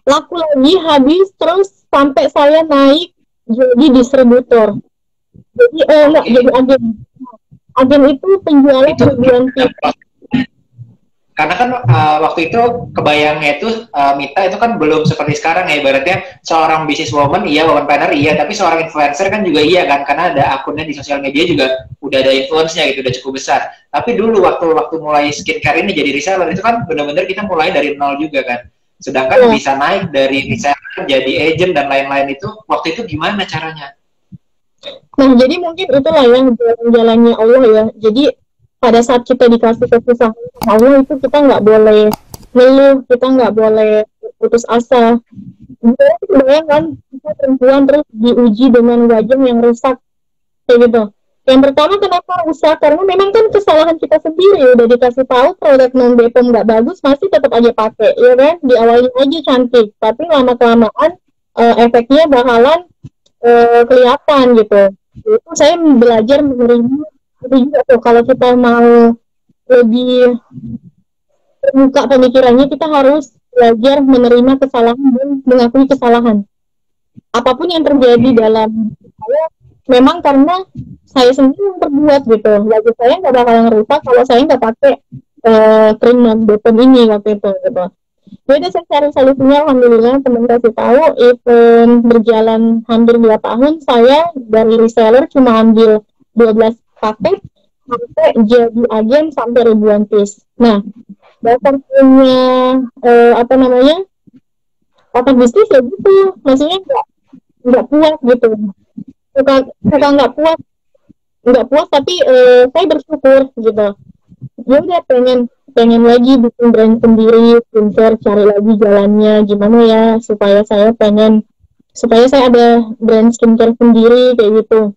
laku lagi, habis terus sampai saya naik jadi distributor, jadi enggak, jadi agen itu penjualan Itu ribuan piece. karena kan waktu itu kebayangnya itu Mita itu kan belum seperti sekarang ya, ibaratnya seorang businesswoman iya, womanpreneur iya, tapi seorang influencer kan juga iya kan, karena ada akunnya di sosial media juga udah ada influence-nya gitu, udah cukup besar. Tapi dulu waktu mulai skincare ini jadi reseller itu kan benar-benar kita mulai dari nol juga kan, sedangkan bisa naik dari reseller jadi agent dan lain-lain, itu waktu itu gimana caranya? Nah, jadi mungkin itulah yang jalan-jalannya Allah ya. Jadi pada saat kita dikasih kesusahan sama Allah itu kita nggak boleh ngeluh, kita nggak boleh putus asa. Bayangkan kita perempuan terus diuji dengan wajah yang rusak kayak gitu. Yang pertama, kenapa rusak? Karena memang kan kesalahan kita sendiri, udah dikasih tahu produk non BPOM nggak bagus, masih tetap aja pakai, ya kan? Di awalnya aja cantik, tapi lama kelamaan efeknya bakalan kelihatan gitu. Itu saya belajar menerima itu juga tuh, kalau kita mau lebih terbuka pemikirannya, kita harus belajar menerima kesalahan dan mengakui kesalahan. Apapun yang terjadi dalam saya, memang karena saya sendiri yang terbuat gitu. Wajah saya nggak bakalan rusak kalau saya nggak pakai krim non BPOM ini waktu itu gitu. Jadi saya cari solusinya, alhamdulillah teman kasih tahu, event berjalan hampir 2 tahun, saya dari reseller cuma ambil 12 paket sampai jadi agen sampai ribuan piece. Nah, dasar punya otak bisnis ya gitu, maksudnya nggak puas gitu, suka nggak puas tapi saya bersyukur gitu. Ya udah, pengen lagi bikin brand sendiri skincare, cari lagi jalannya gimana ya supaya saya ada brand skincare sendiri kayak gitu.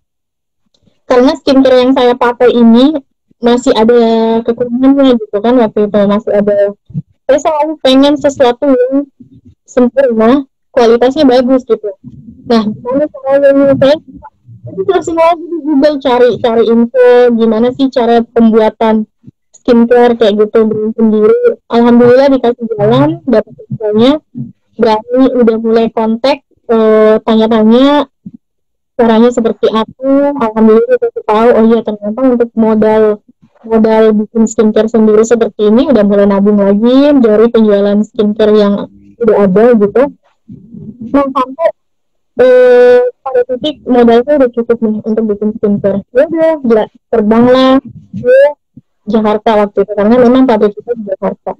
Karena skincare yang saya pakai ini masih ada kekurangannya gitu kan, waktu itu masih ada. Saya selalu pengen sesuatu yang sempurna, kualitasnya bagus gitu. Nah, gimana caranya? Saya searching lagi di Google, cari info gimana sih cara pembuatan skincare kayak gitu, brand sendiri. Alhamdulillah dikasih jalan, dapat infonya, berani, udah mulai kontak, tanya-tanya caranya seperti apa. Alhamdulillah kita tahu, oh iya ternyata untuk modal bikin skincare sendiri seperti ini udah mulai nabung lagi dari penjualan skincare yang udah ada gitu. Nah, sampai pada titik modalnya udah cukup nih untuk bikin skincare. Ya udah, terbanglah ke Jakarta waktu itu, karena memang pabrik kita di Jakarta.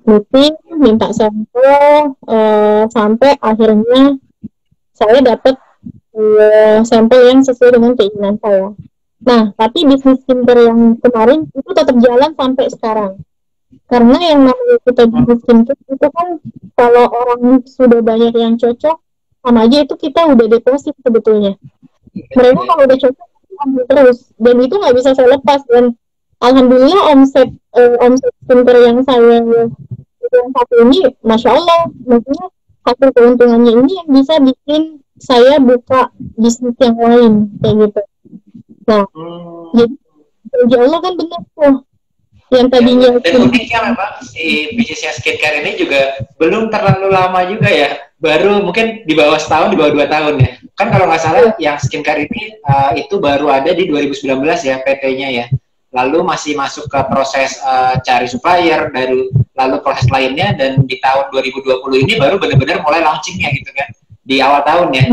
Meeting, minta sampel, sampai akhirnya saya dapat sampel yang sesuai dengan keinginan saya. Nah, tapi bisnis skincare yang kemarin itu tetap jalan sampai sekarang. Karena yang namanya kita bisnis skincare itu kan, kalau orang sudah banyak yang cocok, sama aja itu kita udah deposit sebetulnya. Mereka kalau udah cocok, ambil terus. Dan itu nggak bisa saya lepas. Dan alhamdulillah omset skincare yang saya yang satu ini, masya Allah, maksudnya hasil keuntungannya ini yang bisa bikin saya buka bisnis yang lain kayak gitu. Nah, jadi insya Allah kan benar tuh yang tadinya. Dan uniknya memang si bisnisnya skincare ini juga belum terlalu lama juga ya, baru mungkin di bawah setahun, di bawah 2 tahun ya. Kan kalau nggak salah yang skincare ini itu baru ada di 2019 ya PT-nya ya. Lalu masih masuk ke proses cari supplier, lalu proses lainnya, dan di tahun 2020 ini baru benar-benar mulai launchingnya gitu kan, di awal tahun ya.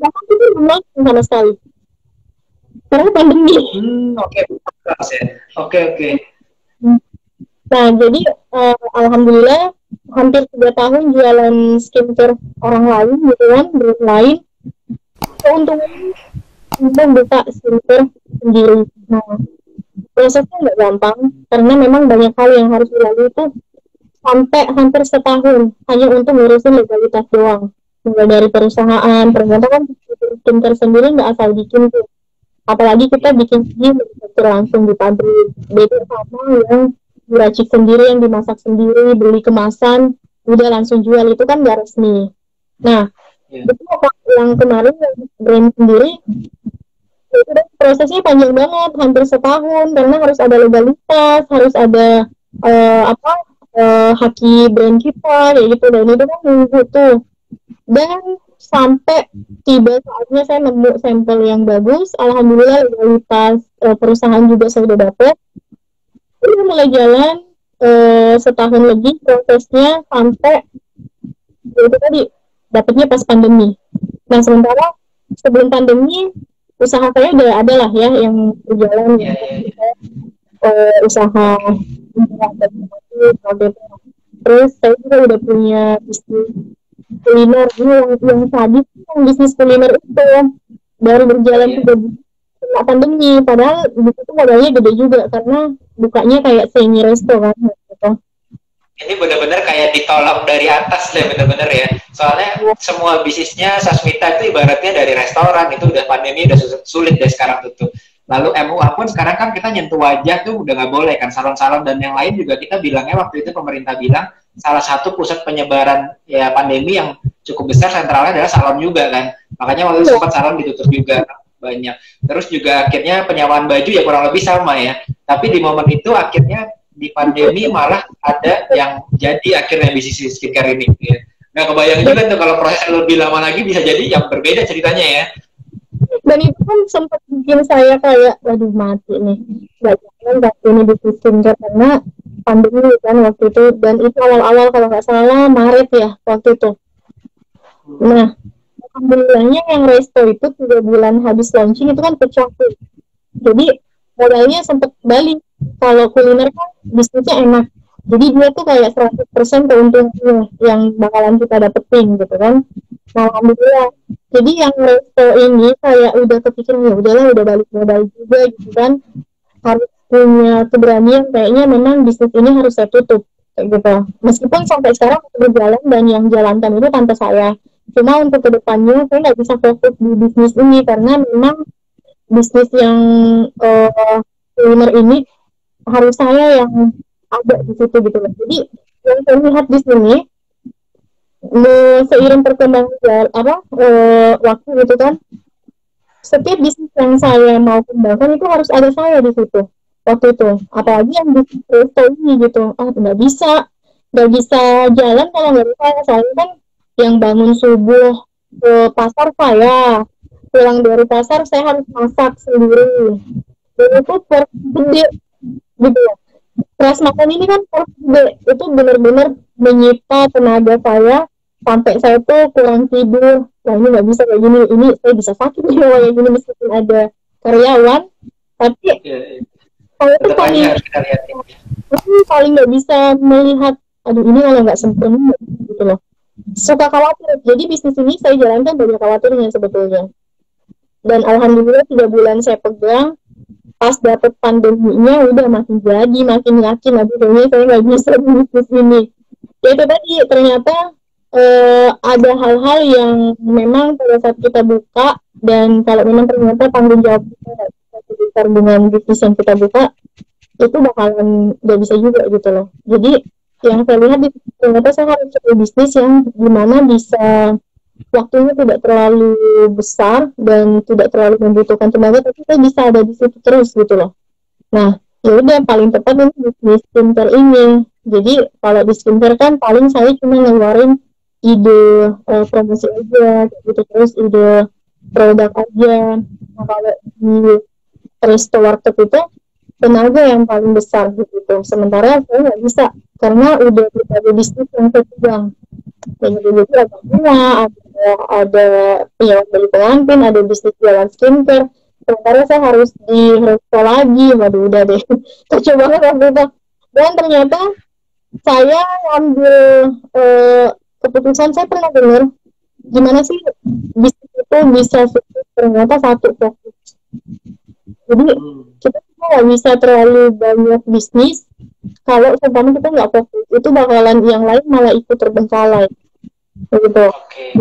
Bahkan itu belum sama sekali, karena pandemi. Oke. Nah, jadi alhamdulillah hampir 3 tahun jualan skincare orang lain gitu kan, brand lain. Keuntungannya kita buka skincare sendiri. Nah, prosesnya nggak gampang karena memang banyak hal yang harus dilalui itu sampai hampir setahun hanya untuk ngurusin legalitas doang. Mulai dari perusahaan, ternyata kan skincare sendiri nggak asal bikin tuh. Apalagi kita bikin sendiri langsung di pabrik. Beda sama yang diracik sendiri, yang dimasak sendiri, beli kemasan, udah langsung jual, itu kan nggak resmi. Nah, itu yang kemarin yang brand sendiri, itu prosesnya panjang banget, hampir setahun, karena harus ada legalitas, harus ada haki brand kita, kayak gitu, dan itu kan nunggu tuh. Dan sampai tiba saatnya saya nemu sampel yang bagus, alhamdulillah legalitas perusahaan juga saya udah dapet. Udah mulai jalan setahun lebih prosesnya, sampai itu tadi dapetnya pas pandemi. Nah, sementara sebelum pandemi usaha saya udah ada lah ya yang berjalan, usaha terus saya juga udah punya bisnis kuliner yang tadi yang bisnis kuliner itu baru berjalan 3 bulan kena pandemi, padahal di situ modalnya gede juga karena bukanya kayak semi resto kan gitu. Ini benar-benar kayak ditolak dari atas deh, benar-benar ya. Soalnya semua bisnisnya Sasmita itu ibaratnya dari restoran, itu udah pandemi udah sulit deh sekarang tutup. Lalu MUA pun sekarang kan kita nyentuh wajah tuh udah nggak boleh kan, salon-salon dan yang lain juga kita bilangnya waktu itu pemerintah bilang salah satu pusat penyebaran ya pandemi yang cukup besar sentralnya adalah salon juga kan. Makanya waktu itu sempat salon ditutup juga banyak. Terus juga akhirnya penyewaan baju ya kurang lebih sama ya. Tapi di momen itu akhirnya di pandemi malah ada yang jadi akhirnya bisnis skincare ini. Ya. Nggak kebayang juga tuh kalau proses lebih lama lagi bisa jadi yang berbeda ceritanya ya. Dan itu kan sempat bikin saya kayak, waduh mati nih, nggak ini bisnis skincare karena pandemi kan waktu itu, dan itu awal-awal kalau nggak salah Maret ya waktu itu. Nah, alhamdulillahnya yang resto itu 3 bulan habis launching itu kan pecah tuh. Jadi modalnya sempat balik. Kalau kuliner kan bisnisnya enak, jadi dia tuh kayak 100% keuntungan yang bakalan kita dapetin gitu kan. Nah, alhamdulillah. Jadi yang resto ini kayak udah kepikiran, ya udahlah udah balik modal juga gitu kan, harus punya keberanian kayaknya memang bisnis ini harus saya tutup kayak gitu. Meskipun sampai sekarang berjalan dan yang jalankan itu tante saya. Cuma untuk kedepannya saya nggak bisa fokus di bisnis ini karena memang bisnis yang kuliner ini harus saya yang ada di situ gitu loh. Jadi yang saya lihat di sini seiring perkembangan waktu gitu kan, setiap bisnis yang saya mau kembangkan itu harus ada saya di situ waktu itu. Apalagi yang bisnis resto ini gitu, nggak bisa jalan kalau nggak bisa. Soalnya kan yang bangun subuh ke pasar saya, pulang dari pasar saya harus masak sendiri, dan itu gede gitu ya. Kelas makan ini kan gede, itu benar-benar menyita tenaga saya sampai saya tuh kurang tidur. Nah, ini nggak bisa kayak gini, ini saya bisa sakit nih kayak gini meskipun ada karyawan. Tapi saya tuh paling nggak bisa melihat, aduh ini kalau nggak sempurna gitu loh. Suka khawatir. Jadi bisnis ini saya jalankan banyak khawatirnya sebetulnya. Dan alhamdulillah 3 bulan saya pegang, pas dapet pandeminya udah makin yakin akhirnya saya nggak bisa bisnis ini. Ya itu tadi ternyata ada hal-hal yang memang pada saat kita buka, dan kalau memang ternyata tanggung jawab kita nggak bisa sebesar dengan bisnis yang kita buka, itu bakalan nggak bisa juga gitu loh. Jadi yang saya lihat ternyata saya harus cari bisnis yang dimana bisa waktunya tidak terlalu besar dan tidak terlalu membutuhkan tenaga, tapi saya bisa ada di situ terus gitu loh. Nah, ya udah paling tepat ini bisnis skincare ini. Jadi kalau di skincare kan paling saya cuma ngeluarin ide promosi aja gitu, terus ide produk aja. Nah, kalau di resto warteg itu tenaga yang paling besar gitu. Sementara saya nggak bisa karena udah ada bisnis yang saya pegang. Jadi ada penyewaan beli pengantin, ada bisnis jualan skincare. Sementara saya harus di resto lagi, waduh udah deh, kacau banget waktu itu. Dan ternyata saya ambil keputusan, saya pernah dengar gimana sih bisnis itu bisa sukses, ternyata satu fokus. Jadi kita nggak bisa terlalu banyak bisnis kalau umpama kita nggak fokus, itu bakalan yang lain malah ikut terbengkalai. Begitu. Oke,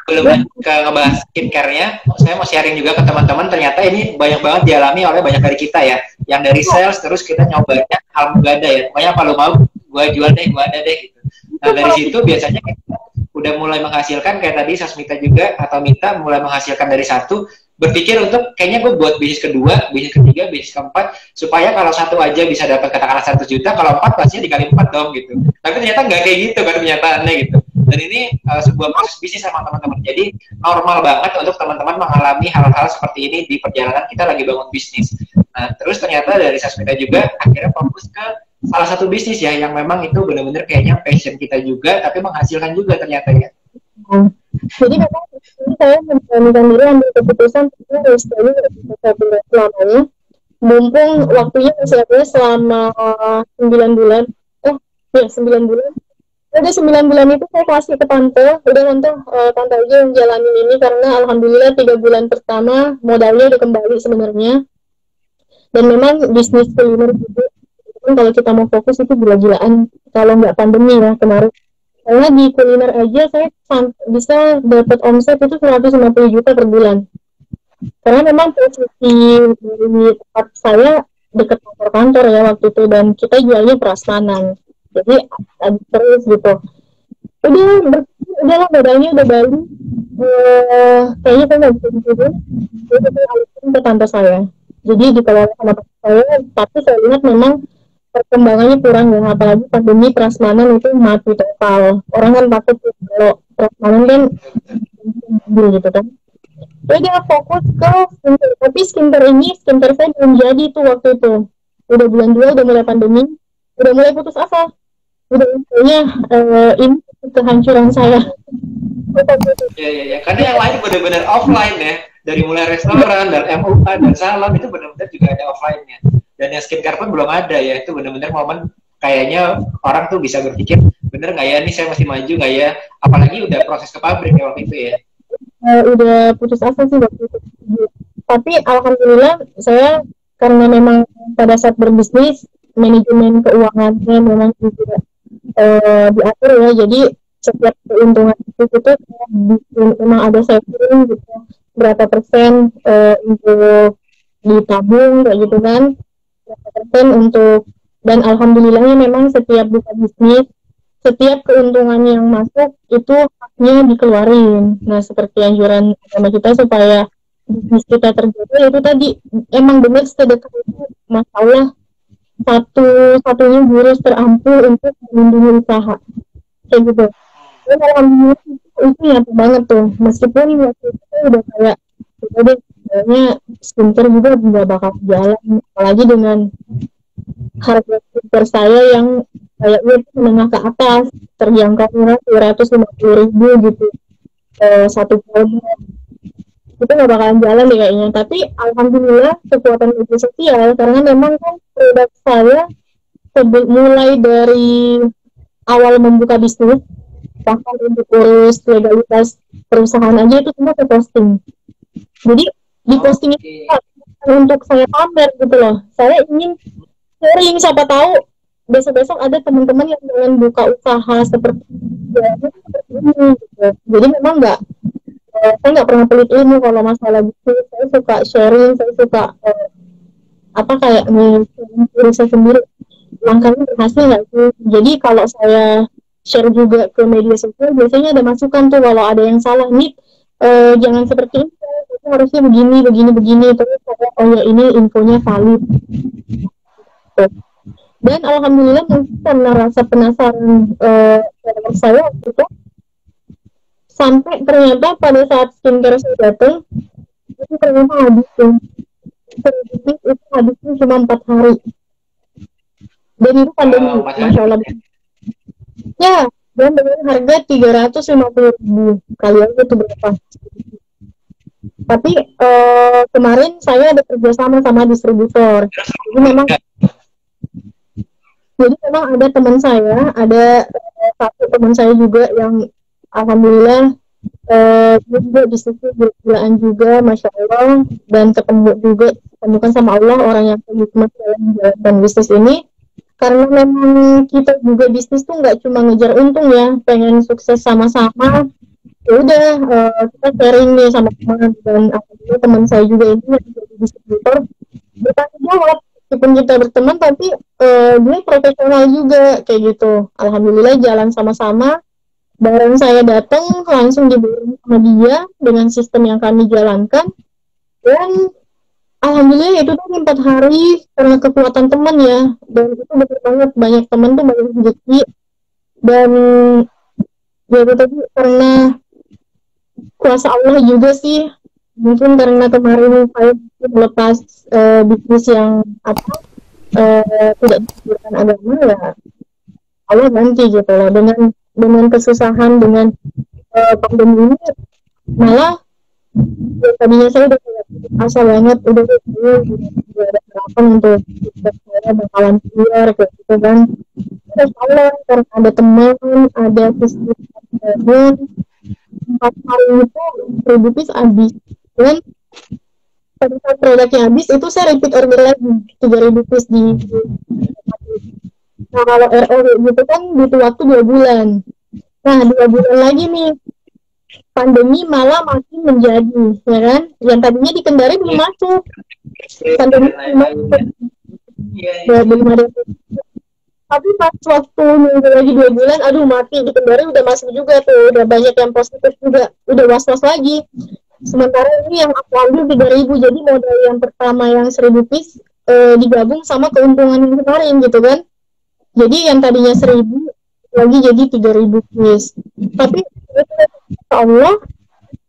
belum ke ngebahas skincare-nya, saya mau sharing juga ke teman-teman. Ternyata ini banyak banget dialami oleh banyak dari kita ya, yang dari sales terus kita nyobanya hal gada ya, pokoknya apa lo mau gue jual deh, gue ada deh gitu. Nah dari situ biasanya kita udah mulai menghasilkan kayak tadi Sasmita juga atau Mita mulai menghasilkan dari satu, berpikir untuk kayaknya gue buat bisnis kedua, bisnis ketiga, bisnis keempat, supaya kalau satu aja bisa dapat katakanlah 1 juta, kalau 4 pastinya dikali 4 dong gitu. Tapi ternyata nggak kayak gitu kan kenyataannya gitu. Dan ini sebuah proses bisnis sama teman-teman. Jadi normal banget untuk teman-teman mengalami hal-hal seperti ini di perjalanan kita lagi bangun bisnis. Nah terus ternyata dari Sasmita juga akhirnya fokus ke salah satu bisnis ya yang memang itu benar-benar kayaknya passion kita juga, tapi menghasilkan juga ternyata ya. Jadi memang saya memberanikan diri ambil keputusan untuk saya selamanya, mumpung waktunya masih ada selama 9 bulan. 9 bulan. Udah 9 bulan itu saya kasih ke tante, udah tante aja yang jalanin ini, karena alhamdulillah 3 bulan pertama modalnya udah kembali sebenarnya. Dan memang bisnis kuliner itu kalau kita mau fokus itu gila-gilaan kalau nggak pandemi ya kemarin. Karena di kuliner aja saya bisa dapat omset itu 150 juta per bulan. Karena memang posisi di tempat saya dekat kantor ya waktu itu, dan kita jualnya prasmanan. Jadi terus gitu. Udahlah modalnya udah balik. Kayaknya saya nggak bisa dituduh. Jadi saya alihkan ke tante saya. Jadi dikelola sama tante saya, tapi saya lihat memang perkembangannya kurang ya, apalagi pandemi prasmanan itu mati total. Orang kan takut kalau prasmanan kan gitu kan. Jadi dia fokus ke skincare, tapi skincare saya belum jadi tuh waktu itu. Udah bulan 2 udah mulai pandemi, udah mulai putus asa. Udah intinya ini kehancuran saya. Ya, karena yang lain benar-benar offline ya, dari mulai restoran dan MUA dan salon itu benar-benar juga ada offline-nya. Dan yang skincare pun belum ada ya, itu benar-benar momen kayaknya orang tuh bisa berpikir bener nggak ya, nih saya masih maju nggak ya, apalagi udah proses ke pabrik ya waktu itu ya. Udah putus asa sih waktu itu. Tapi alhamdulillah saya, karena memang pada saat berbisnis manajemen keuangannya memang juga diatur ya, jadi setiap keuntungan itu memang ada saving gitu, berapa persen untuk ditabung kayak gitu kan, berapa persen untuk, dan alhamdulillahnya memang setiap buka bisnis, setiap keuntungan yang masuk itu haknya dikeluarin. Nah seperti anjuran sama kita supaya bisnis kita terjaga, itu tadi emang benar sedekah itu masalah satu-satunya jurus terampil untuk melindungi usaha kayak gitu. Dan alhamdulillah itu nyata banget tuh, meskipun waktu itu udah kayak udah kayaknya skincare juga nggak bakal jalan, apalagi dengan harga skincare saya yang kayaknya menengah ke atas, terjangkaunya 250.000 gitu satu produk, itu nggak bakalan jalan deh kayaknya. Tapi alhamdulillah kekuatan media sosial, karena memang kan produk saya mulai dari awal membuka bisnis, bahkan untuk urus legalitas perusahaan aja itu semua saya posting. Jadi di posting itu untuk saya pamer gitu loh, saya ingin sharing, siapa tahu besok-besok ada teman-teman yang ingin buka usaha seperti ini gitu. Jadi memang saya nggak pernah pelit ilmu kalau masalah bisnis. Saya suka sharing, saya suka kayak diri saya sendiri langkahnya berhasil nggak sih. Jadi kalau saya share juga ke media sosial, biasanya ada masukan tuh kalau ada yang salah nih, jangan seperti ini, itu harusnya begini. Terus oh ya ini infonya valid. Dan alhamdulillah mungkin karena rasa penasaran saya waktu itu, sampai ternyata pada saat skincare saya datang itu ternyata habis tuh. Itu habisnya cuma 4 hari. Dan itu pandemi, Masya Allah. Ya, dan dengan harga 350.000, kali aja itu berapa. Tapi kemarin saya ada kerjasama sama distributor. Jadi memang ada teman saya, ada satu teman saya juga yang alhamdulillah dia juga bisnisnya gila-gilaan juga, Masya Allah, dan ketemukan sama Allah orang yang hikmah dalam menjalankan bisnis ini. Karena memang kita juga bisnis tuh nggak cuma ngejar untung ya, pengen sukses sama-sama. Ya udah kita sharing nih sama teman, dan alhamdulillah teman saya juga ini yang jadi distributor bertanggung jawab. meskipun kita berteman tapi dia profesional juga kayak gitu. Alhamdulillah jalan sama-sama. Bareng saya datang langsung diberi sama dia dengan sistem yang kami jalankan, dan alhamdulillah itu tuh 4 hari karena kekuatan teman ya, dan itu betul banget banyak teman tuh banyak rezeki, dan ya itu tadi karena kuasa Allah juga sih, mungkin karena kemarin saya melepas bisnis yang tidak dianjurkan agama ya, Allah ganti gitu loh dengan kesusahan, dengan pandemi ini malah ya, tadinya saya udah asa banget, udah ada harapan untuk saya bakalan keluar kayak gitu kan. Terus Allah karena ada teman, ada sistem dan 4 hari itu produktif habis, dan pada saat produknya habis itu saya repeat order lagi 3.000 piece di nah kalau RO gitu kan butuh waktu 2 bulan. Nah 2 bulan lagi nih pandemi malah makin menjadi, ya kan? Yang tadinya di Kendari belum masuk, pandemi belum ada. Tapi pas waktu nunggu lagi 2 bulan, aduh mati, di Kendari udah masuk juga tuh, udah banyak yang positif juga, udah was-was lagi. Sementara ini yang aku ambil 3.000, jadi modal yang pertama yang 1.000 piece digabung sama keuntungan yang kemarin gitu kan. Jadi yang tadinya 1.000 lagi jadi 3.000 piece. Tapi Allah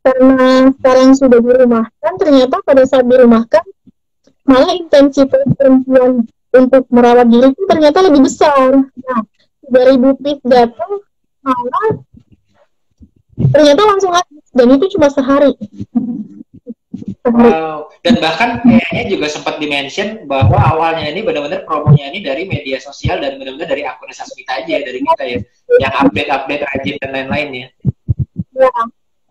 karena sekarang sudah dirumahkan, ternyata pada saat dirumahkan malah intensitas perempuan untuk merawat diri itu ternyata lebih besar. Nah 3.000 piece datang malah ternyata langsung habis, dan itu cuma sehari. Wow, dan bahkan kayaknya juga sempat dimention bahwa awalnya ini benar-benar promonya ini dari media sosial dan benar-benar dari akun Sasmita aja, dari kita ya, yang update-update rajin dan lain-lain ya. Ya.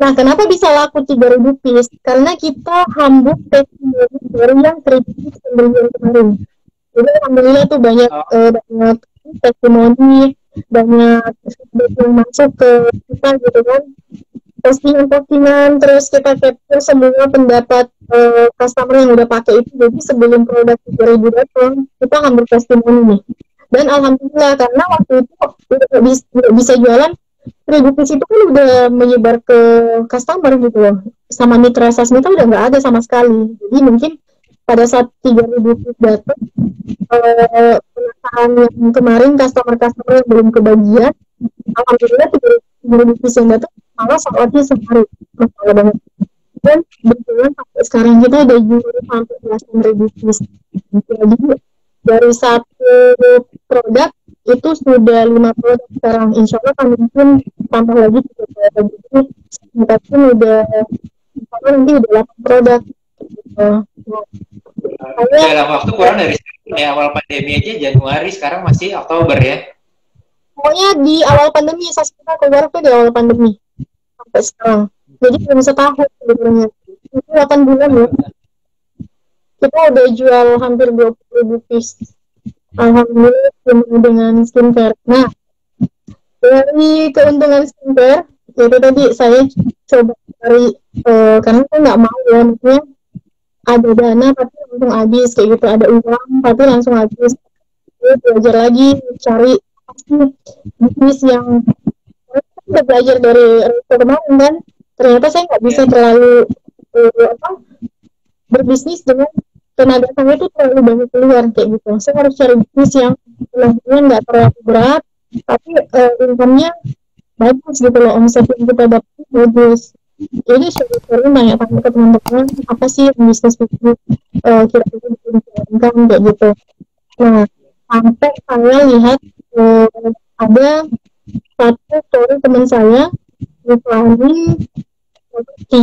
Nah, kenapa bisa laku 3.000 piece? Karena kita hambur testimoni dari yang 1.000 piece kemarin. Jadi alhamdulillah tuh banyak banyak testimoni, banyak yang masuk ke kita gitu kan. Postingan, terus kita capture semua pendapat customer yang udah pakai itu. Jadi sebelum produk 3.000 datang, kita hampir testimoni nih. Dan alhamdulillah karena waktu itu udah bisa jualan, 1.000 piece itu kan udah menyebar ke customer gitu loh. Sama mitra Sasmita udah nggak ada sama sekali. Jadi mungkin pada saat 3.000 piece datang, penasaran yang kemarin customer yang belum kebagian, alhamdulillah 3.000 piece yang datang malah sholatnya sehari, masalah banget. Dan betulan sampai sekarang kita udah jual sampai 8.000 piece. Jadi dari satu produk itu sudah 5 produk sekarang. Insya Allah kami pun tambah lagi 3 produk. Jadi kita pun udah nanti udah 8 produk. Dalam waktu kurang dari awal pandemi aja Januari, sekarang masih Oktober ya. Pokoknya di awal pandemi, Sasmita keluar tuh di awal pandemi sampai sekarang. Jadi belum setahun sebenarnya. Itu 8 bulan ya. Kita udah jual hampir 20.000 piece. Alhamdulillah dengan skincare. Nah, dari keuntungan skincare, itu tadi saya coba cari, karena saya nggak mau ya, maksudnya ada dana tapi langsung habis, kayak gitu, ada uang tapi langsung habis. Jadi belajar lagi, cari bisnis yang udah belajar dari kemarin kan, ternyata saya nggak bisa terlalu berbisnis dengan tenaga saya itu terlalu banyak keluar kayak gitu. Saya harus cari bisnis yang tenaganya nggak terlalu berat tapi income-nya bagus gitu loh, omset yang kita dapat bagus. Jadi sering nanya tanya ke teman-teman apa sih bisnis kira-kira bisa dijalankan kayak gitu. Nah sampai saya lihat ada satu story teman saya iklanin properti.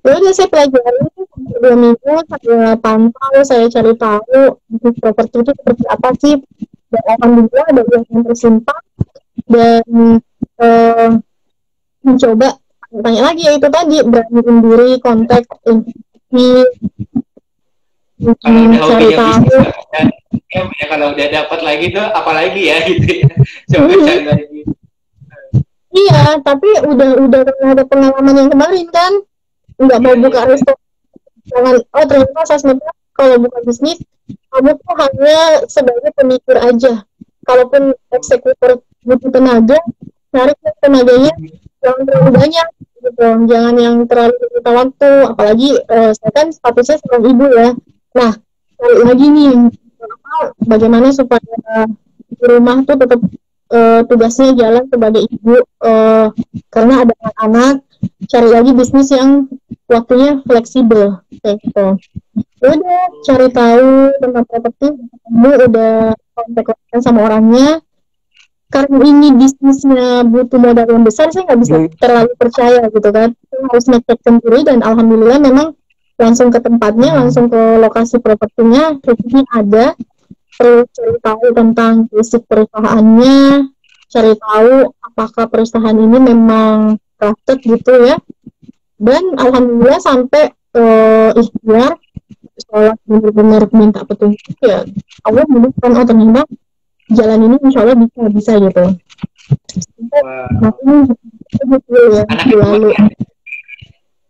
Ya udah saya pelajari 2 minggu, saya pantau, saya cari tahu bisnis properti itu seperti apa sih. Dan alhamdulillah ada yang tersimpan, dan mencoba tanya lagi ya itu tadi, beraniin diri, kontak cari tahu. Ya kalau udah dapat lagi tuh apalagi ya gitu ya. Coba cari lagi. Iya, tapi udah ada pengalaman yang kemarin kan, nggak mau buka restoran. Oh ternyata Sasmita kalau buka bisnis kamu tuh hanya sebagai pemikir aja. Kalaupun eksekutor butuh tenaga, cari tenaganya jangan terlalu banyak gitu, jangan yang terlalu minta waktu, apalagi saya kan statusnya seorang ibu ya. Nah, cari lagi nih bagaimana supaya di rumah tuh tetap tugasnya jalan sebagai ibu, karena ada anak-anak. Cari lagi bisnis yang waktunya fleksibel kayak gitu. Udah cari tahu tentang properti, kamu udah kontak sama orangnya. Karena ini bisnisnya butuh modal yang besar, saya nggak bisa terlalu percaya gitu kan. Saya harus ngecek sendiri, dan alhamdulillah memang langsung ke tempatnya, langsung ke lokasi propertinya, reviewnya ada. Terus cari tahu tentang basic perusahaannya, cari tahu apakah perusahaan ini memang trusted gitu ya. Dan alhamdulillah sampai ikhtiar, sholat benar-benar minta petunjuk ya, Allah menunjukkan, oh ternyata jalan ini insya Allah bisa gitu. Nah ini ya lalu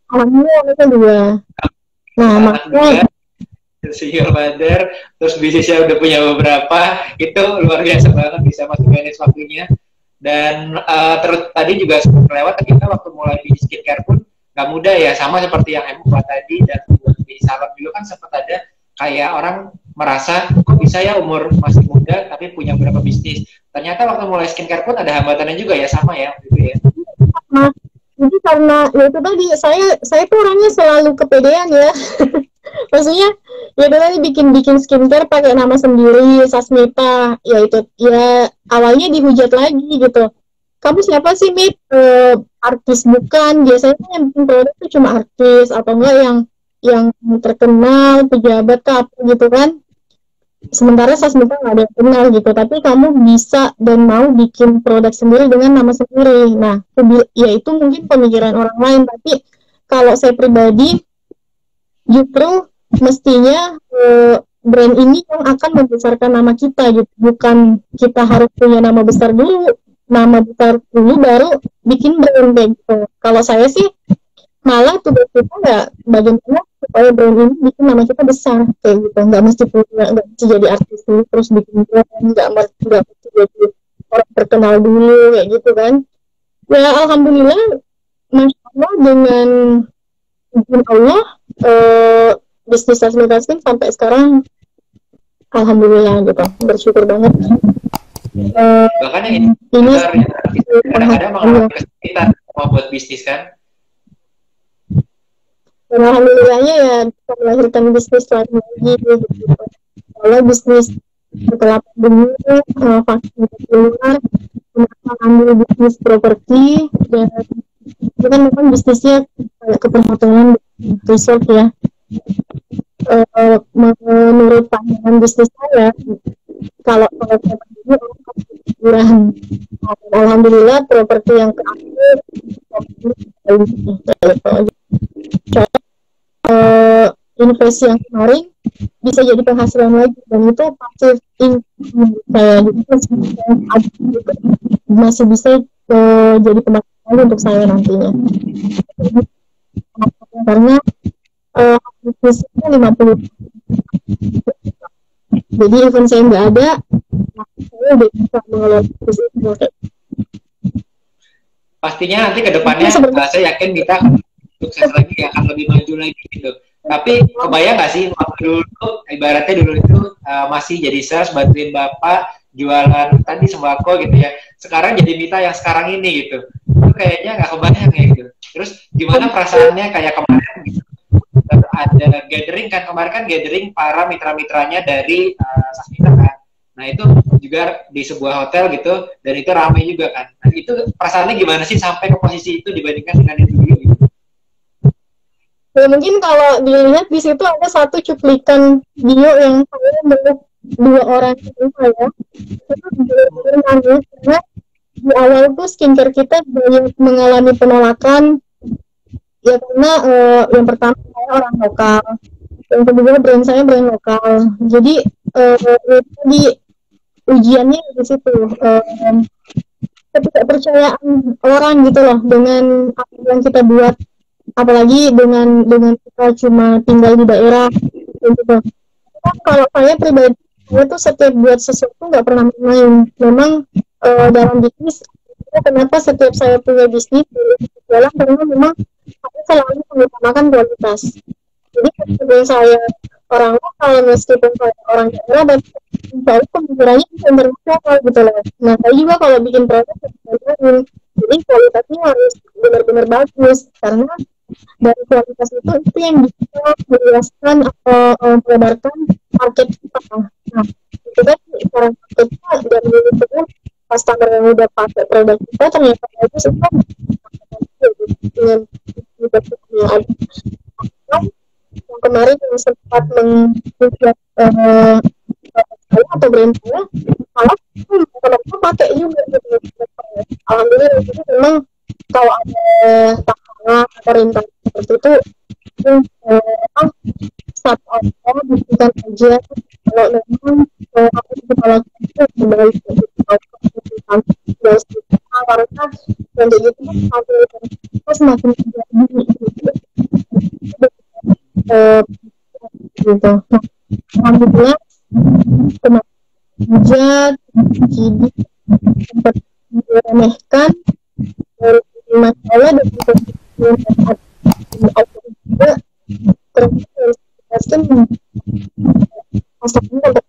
alhamdulillah mereka juga. Nah makanya single mother, terus bisnisnya udah punya beberapa, itu luar biasa banget bisa masuk manage waktunya. Dan terus tadi juga kelewat kita waktu mulai di skincare pun nggak mudah ya, sama seperti yang Emu buat tadi, dan di salon dulu kan sempat ada kayak orang merasa kok bisa ya umur masih muda tapi punya beberapa bisnis. Ternyata waktu mulai skincare pun ada hambatannya juga ya, sama ya gitu ya. Nah, jadi karena ya itu tadi saya tuh orangnya selalu kepedean ya. Maksudnya ya itu tadi bikin skincare pakai nama sendiri, Sasmita, ya itu ya awalnya dihujat lagi gitu. Kamu siapa sih, Mit? Artis bukan, biasanya yang bikin produk itu cuma artis atau enggak yang terkenal, pejabat kah apa gitu kan. Sementara Sasmita nggak ada yang kenal gitu, tapi kamu bisa dan mau bikin produk sendiri dengan nama sendiri. Nah, ya itu mungkin pemikiran orang lain, tapi kalau saya pribadi justru mestinya brand ini yang akan membesarkan nama kita gitu, bukan kita harus punya nama besar dulu baru bikin brand kayak gitu. Kalau saya sih malah tugas kita nggak bagaimana supaya brand ini bikin nama kita besar kayak gitu, nggak mesti jadi artis dulu terus bikin brand, nggak mesti jadi orang terkenal dulu kayak gitu kan. Ya alhamdulillah, masya Allah, dengan izin Allah bisnis Sasmita Skin sampai sekarang alhamdulillah gitu, bersyukur banget. Bahkan yang ini kadang-kadang mengharapkan kita mau buat bisnis kan. Alhamdulillahnya ya bisa melahirkan bisnis lagi gitu. Kalau bisnis setelah pandemi vaksin keluar, ambil bisnis properti, dan itu kan memang bisnisnya kayak keperhotelan resort ya. Menurut pandangan bisnis saya, kalau properti kurang, alhamdulillah properti yang keakhir investasi yang kemarin bisa jadi penghasilan lagi, dan itu pasif income saya gitu, masih bisa jadi pemasukan untuk saya nantinya, karena bisnisnya 50. Jadi event saya nggak ada, saya udah bisa mengelola bisnis. Pastinya nanti ke depannya saya yakin kita sukses lagi, akan lebih maju lagi gitu. Tapi kebayang nggak sih waktu dulu, ibaratnya dulu itu masih jadi sales bantuin bapak jualan tadi sembako gitu ya, sekarang jadi Mita yang sekarang ini gitu, itu kayaknya nggak kebayang ya gitu. Terus gimana perasaannya kayak kemarin gitu, ada gathering kan, kemarin kan gathering para mitra-mitranya dari Sasmita kan. Nah itu juga di sebuah hotel gitu, dan itu ramai juga kan. Nah itu perasaannya gimana sih sampai ke posisi itu dibandingkan dengan yang dulu gitu? Ya mungkin kalau dilihat di situ ada satu cuplikan video yang saya meluk 2 orang itu saya. Itu benar-benar nangis karena di awal tuh skincare kita banyak mengalami penolakan. Ya karena yang pertama saya orang lokal, yang kedua brand saya brand lokal. Jadi di ujiannya di situ, ketidakpercayaan orang gitu loh dengan apa yang kita buat, apalagi dengan kita cuma tinggal di daerah gitu. Kalau saya pribadi, saya tuh setiap buat sesuatu nggak pernah main. Memang dalam bisnis, kenapa setiap saya punya bisnis dalam karena memang saya selalu mengutamakan kualitas. Jadi meskipun saya orang lokal, meskipun saya orang daerah, dan saya pemikirannya internasional gitu loh. Nah, saya juga kalau bikin produk, jadi kualitasnya harus benar-benar bagus karena dari kualitas itu yang bisa menjelaskan atau melebarkan market kita. Nah, itu kan cara marketnya dan itu kan customer yang udah pakai produk kita ternyata bagus itu kan dengan yang kemarin yang sempat menghujat saya atau brand saya malah mereka pakai juga gitu. Alhamdulillah jadi memang kalau ada takaran atau rintangan seperti itu start aja bukan aja kalau memang apa yang kita lakukan itu kembali ke karena yang kayak gitu sampai kita semakin menjadi gitu. Alhamdulillah kemarin hujat jadi sempat diremehkan dari masalah dan juga terus pasarnya udah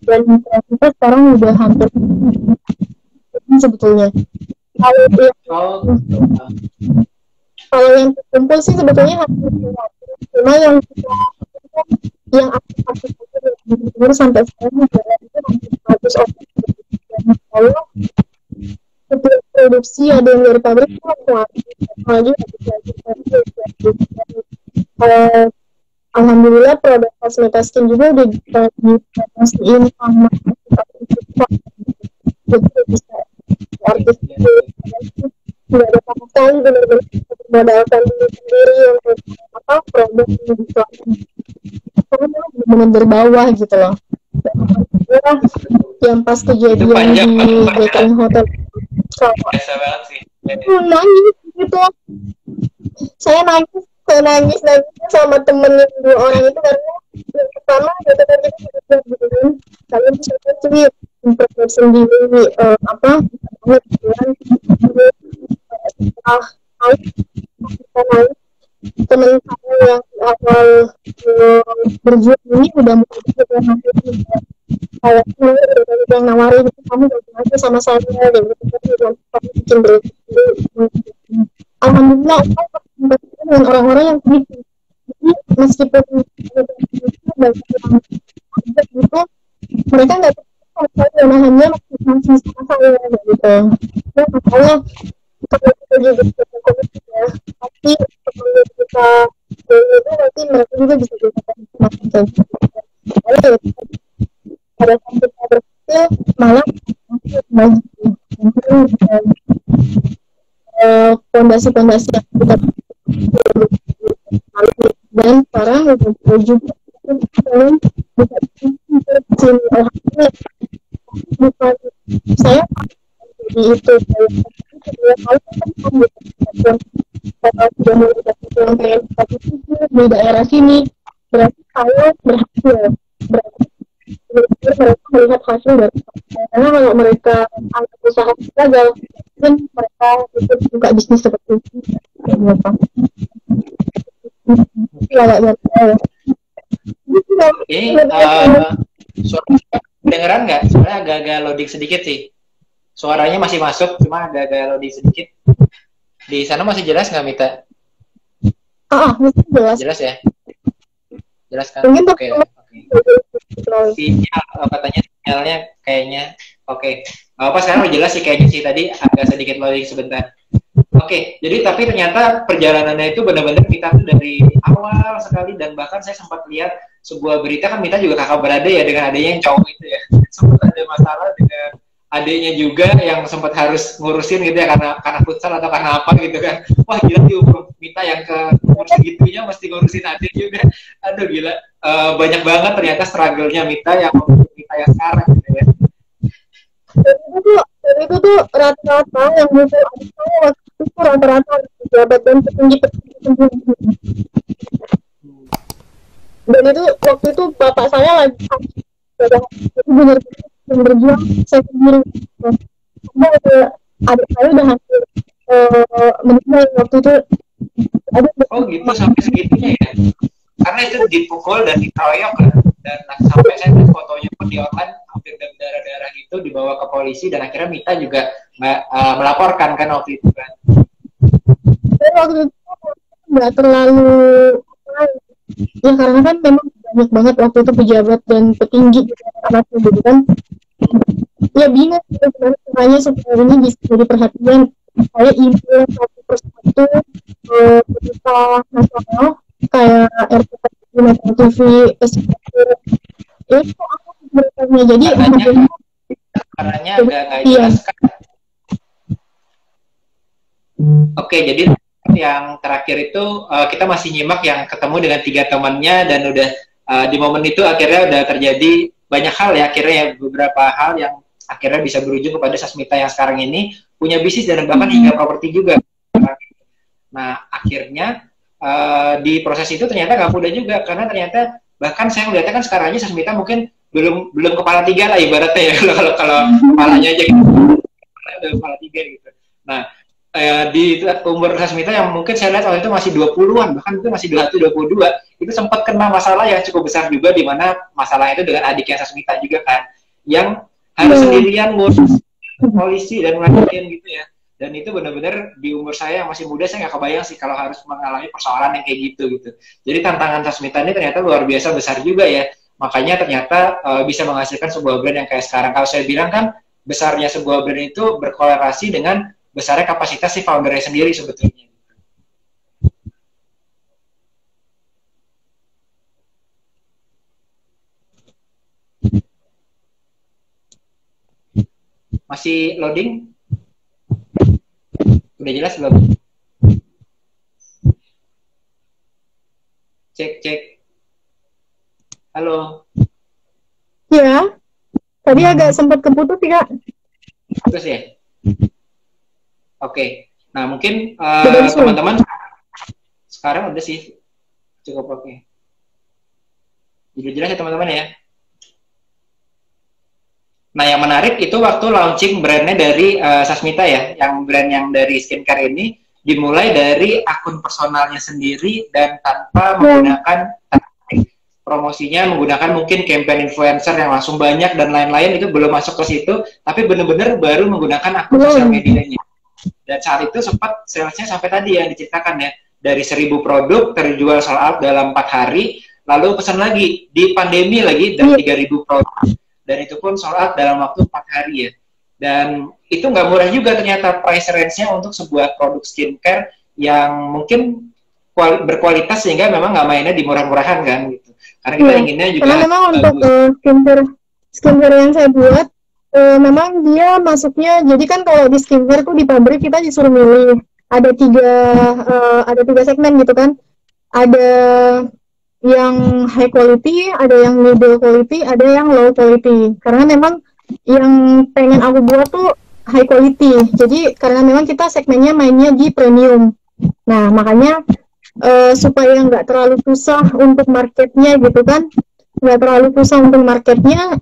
dan kita sekarang udah hampir sebetulnya kalau yang terkumpul sih sebetulnya hampir cuma yang aktif sampai sekarang itu hampir 100 orang. Kalau setiap produksi ada yang dari pabrik itu lagi alhamdulillah produk kosmetik skin juga udah dipromosiin sama jadi bisa artis tidak ada sama sekali benar-benar modalkan diri sendiri untuk produk yang bisa benar-benar bawah gitu loh. Yang pas kejadian di Catering Hotel nangis gitu, saya nangis sama temennya 2 orang itu karena yang pertama gitu kan kalian bisa tweet improve sendiri teman saya yang awal berjuang ini udah mulai hampir kayak yang nawarin kamu gabung aja sama saya dan gitu bikin alhamdulillah dengan orang-orang yang begitu. Jadi meskipun itu mereka nggak tahu hanya masih sama saya gitu. Ya makanya kalau kita juga ya tapi kalau kita itu nanti mereka juga bisa kita pada saat kita berpikir malah maju fondasi-fondasi yang kita dan sekarang juga bukan saya di itu di daerah sini berarti saya berhasil mereka melihat hasil dari karena kalau mereka anggap usaha gagal mungkin mereka itu buka bisnis seperti itu suara dengeran nggak? Sebenarnya agak-agak loading sedikit sih. Suaranya masih masuk, cuma agak-agak loading sedikit. Di sana masih jelas nggak, Mita? Masih jelas. Jelas ya? Jelas kan? Oke. Sinyal, katanya sinyalnya kayaknya oke. Apa sekarang udah jelas sih kayaknya sih, tadi agak sedikit loading sebentar. Oke, jadi tapi ternyata perjalanannya itu benar-benar Mita tuh dari awal sekali, dan bahkan saya sempat lihat sebuah berita kan Mita juga kakak beradik ya dengan adiknya yang cowok itu ya. Sempat ada masalah dengan adiknya juga yang sempat harus ngurusin gitu ya karena futsal atau karena apa gitu kan. Wah gila di umur Mita yang ke umur segitunya mesti ngurusin adik juga. Aduh gila, banyak banget ternyata struggle-nya Mita yang Mita yang sekarang gitu ya. Itu tuh rata-rata yang muncul adik saya waktu itu rata-rata pejabat dan petinggi. Dan itu waktu itu bapak saya lagi benar-benar berjuang saya sendiri. Karena adik saya udah hampir meninggal waktu itu. Oh gitu, sampai segitunya ya? Karena itu dipukul dan dikeroyok kan, dan sampai saya lihat fotonya pun di online hampir berdarah-darah gitu, dibawa ke polisi, dan akhirnya Mita juga melaporkan kan waktu itu kan. Dan waktu itu nggak terlalu ya, karena kan memang banyak banget waktu itu pejabat dan petinggi anak gitu kan, ya bingung gimana caranya supaya ini bisa jadi perhatian. Saya email satu persatu ke berita nasional kayak RCTI, Metro TV, SCTV, itu apa beritanya. Jadi caranya nggak jelaskan. Oke, jadi yang terakhir itu kita masih nyimak yang ketemu dengan 3 temannya, dan udah di momen itu akhirnya udah terjadi banyak hal ya, akhirnya ya, beberapa hal yang akhirnya bisa berujung kepada Sasmita yang sekarang ini punya bisnis dan bahkan hingga properti juga. Nah, akhirnya di proses itu ternyata nggak mudah juga, karena ternyata bahkan saya melihatnya kan sekarang aja Sasmita mungkin belum kepala 3 lah ibaratnya ya, kalau kepalanya aja gitu, udah kepala 3 gitu. Nah, di umur Sasmita yang mungkin saya lihat waktu itu masih 20-an, bahkan itu masih 21, 22, itu sempat kena masalah yang cukup besar juga, di mana masalah itu dengan adiknya Sasmita juga kan, yang harus sendirian ngurus polisi dan ngelakuin gitu ya. Dan itu benar-benar di umur saya yang masih muda, saya nggak kebayang sih kalau harus mengalami persoalan yang kayak gitu. Jadi tantangan Sasmita ini ternyata luar biasa besar juga ya. Makanya ternyata bisa menghasilkan sebuah brand yang kayak sekarang. Kalau saya bilang kan, besarnya sebuah brand itu berkorelasi dengan besarnya kapasitas si foundernya sendiri sebetulnya. Masih loading? Udah jelas belum? Cek. Halo? Ya, tadi agak sempat keputus sih Kak. Putus ya? Oke. Nah, mungkin teman-teman sekarang udah sih cukup oke. Jadi jelas ya teman-teman ya. Nah, yang menarik itu waktu launching brandnya dari Sasmita ya, yang brand yang dari skincare ini dimulai dari akun personalnya sendiri dan tanpa menggunakan promosinya, menggunakan mungkin campaign influencer yang langsung banyak dan lain-lain, itu belum masuk ke situ, tapi benar-benar baru menggunakan akun sosial medianya. Dan saat itu sempat salesnya sampai tadi yang diceritakan ya, dari 1000 produk terjual sold out dalam 4 hari, lalu pesan lagi di pandemi lagi dan 3000 produk. Dan itu pun sold out dalam waktu 4 hari ya. Dan itu nggak murah juga ternyata price range-nya untuk sebuah produk skincare yang mungkin berkualitas, sehingga memang nggak mainnya di murah-murahan kan gitu. Karena kita inginnya juga karena memang untuk skincare yang saya buat memang dia masuknya, jadi kan kalau di skincare tuh di pabrik kita disuruh milih ada tiga segmen gitu kan, ada yang high quality, ada yang middle quality, ada yang low quality. Karena memang yang pengen aku buat tuh high quality. Jadi karena memang kita segmennya mainnya di premium. Nah, makanya supaya nggak terlalu susah untuk marketnya gitu kan, nggak terlalu susah untuk marketnya,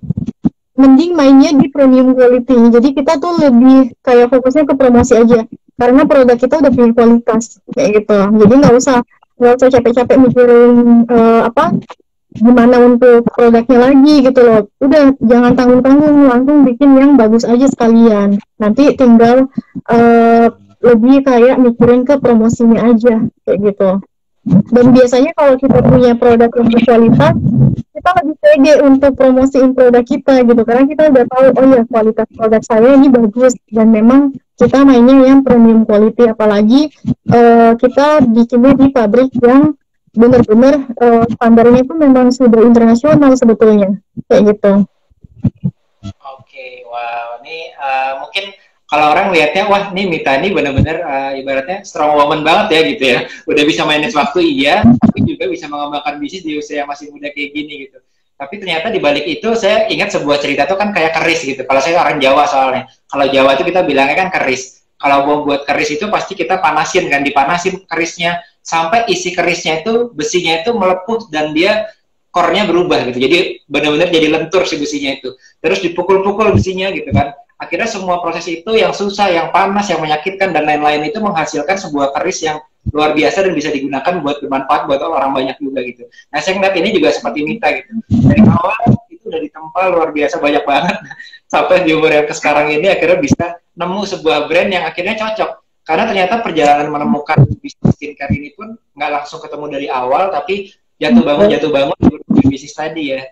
mending mainnya di premium quality. Jadi kita tuh lebih kayak fokusnya ke promosi aja. Karena produk kita udah punya kualitas kayak gitu. Jadi nggak usah capek-capek mikirin gimana untuk produknya lagi gitu loh. Udah jangan tanggung-tanggung, langsung bikin yang bagus aja sekalian. Nanti tinggal lebih kayak mikirin ke promosinya aja kayak gitu. Dan biasanya kalau kita punya produk yang berkualitas, kita lebih pede untuk promosiin produk kita gitu, karena kita udah tahu, oh ya kualitas produk saya ini bagus, dan memang kita mainnya yang premium quality, apalagi kita bikinnya di pabrik yang benar-benar standarnya itu memang sudah internasional sebetulnya kayak gitu. Oke, wow, ini mungkin kalau orang lihatnya, wah nih Mita ini benar-benar ibaratnya strong woman banget ya gitu ya. Udah bisa manage waktu iya, tapi juga bisa mengembangkan bisnis di usia yang masih muda kayak gini gitu. Tapi ternyata di balik itu saya ingat sebuah cerita tuh kan kayak keris gitu. Kalau saya orang Jawa soalnya. Kalau Jawa itu kita bilangnya kan keris. Kalau mau buat keris itu pasti kita panasin kan, dipanasin kerisnya sampai isi kerisnya itu, besinya itu melepuh dan dia core-nya berubah gitu. Jadi benar-benar jadi lentur si besinya itu. Terus dipukul-pukul besinya gitu kan. Akhirnya semua proses itu yang susah, yang panas, yang menyakitkan dan lain-lain itu menghasilkan sebuah keris yang luar biasa dan bisa digunakan buat bermanfaat buat orang banyak juga gitu. Nah saya ngeliat ini juga seperti Mita gitu. Dari awal itu udah ditempa luar biasa banyak banget sampai di umur yang sekarang ini akhirnya bisa nemu sebuah brand yang akhirnya cocok. Karena ternyata perjalanan menemukan bisnis skincare ini pun nggak langsung ketemu dari awal, tapi jatuh bangun di bisnis tadi ya.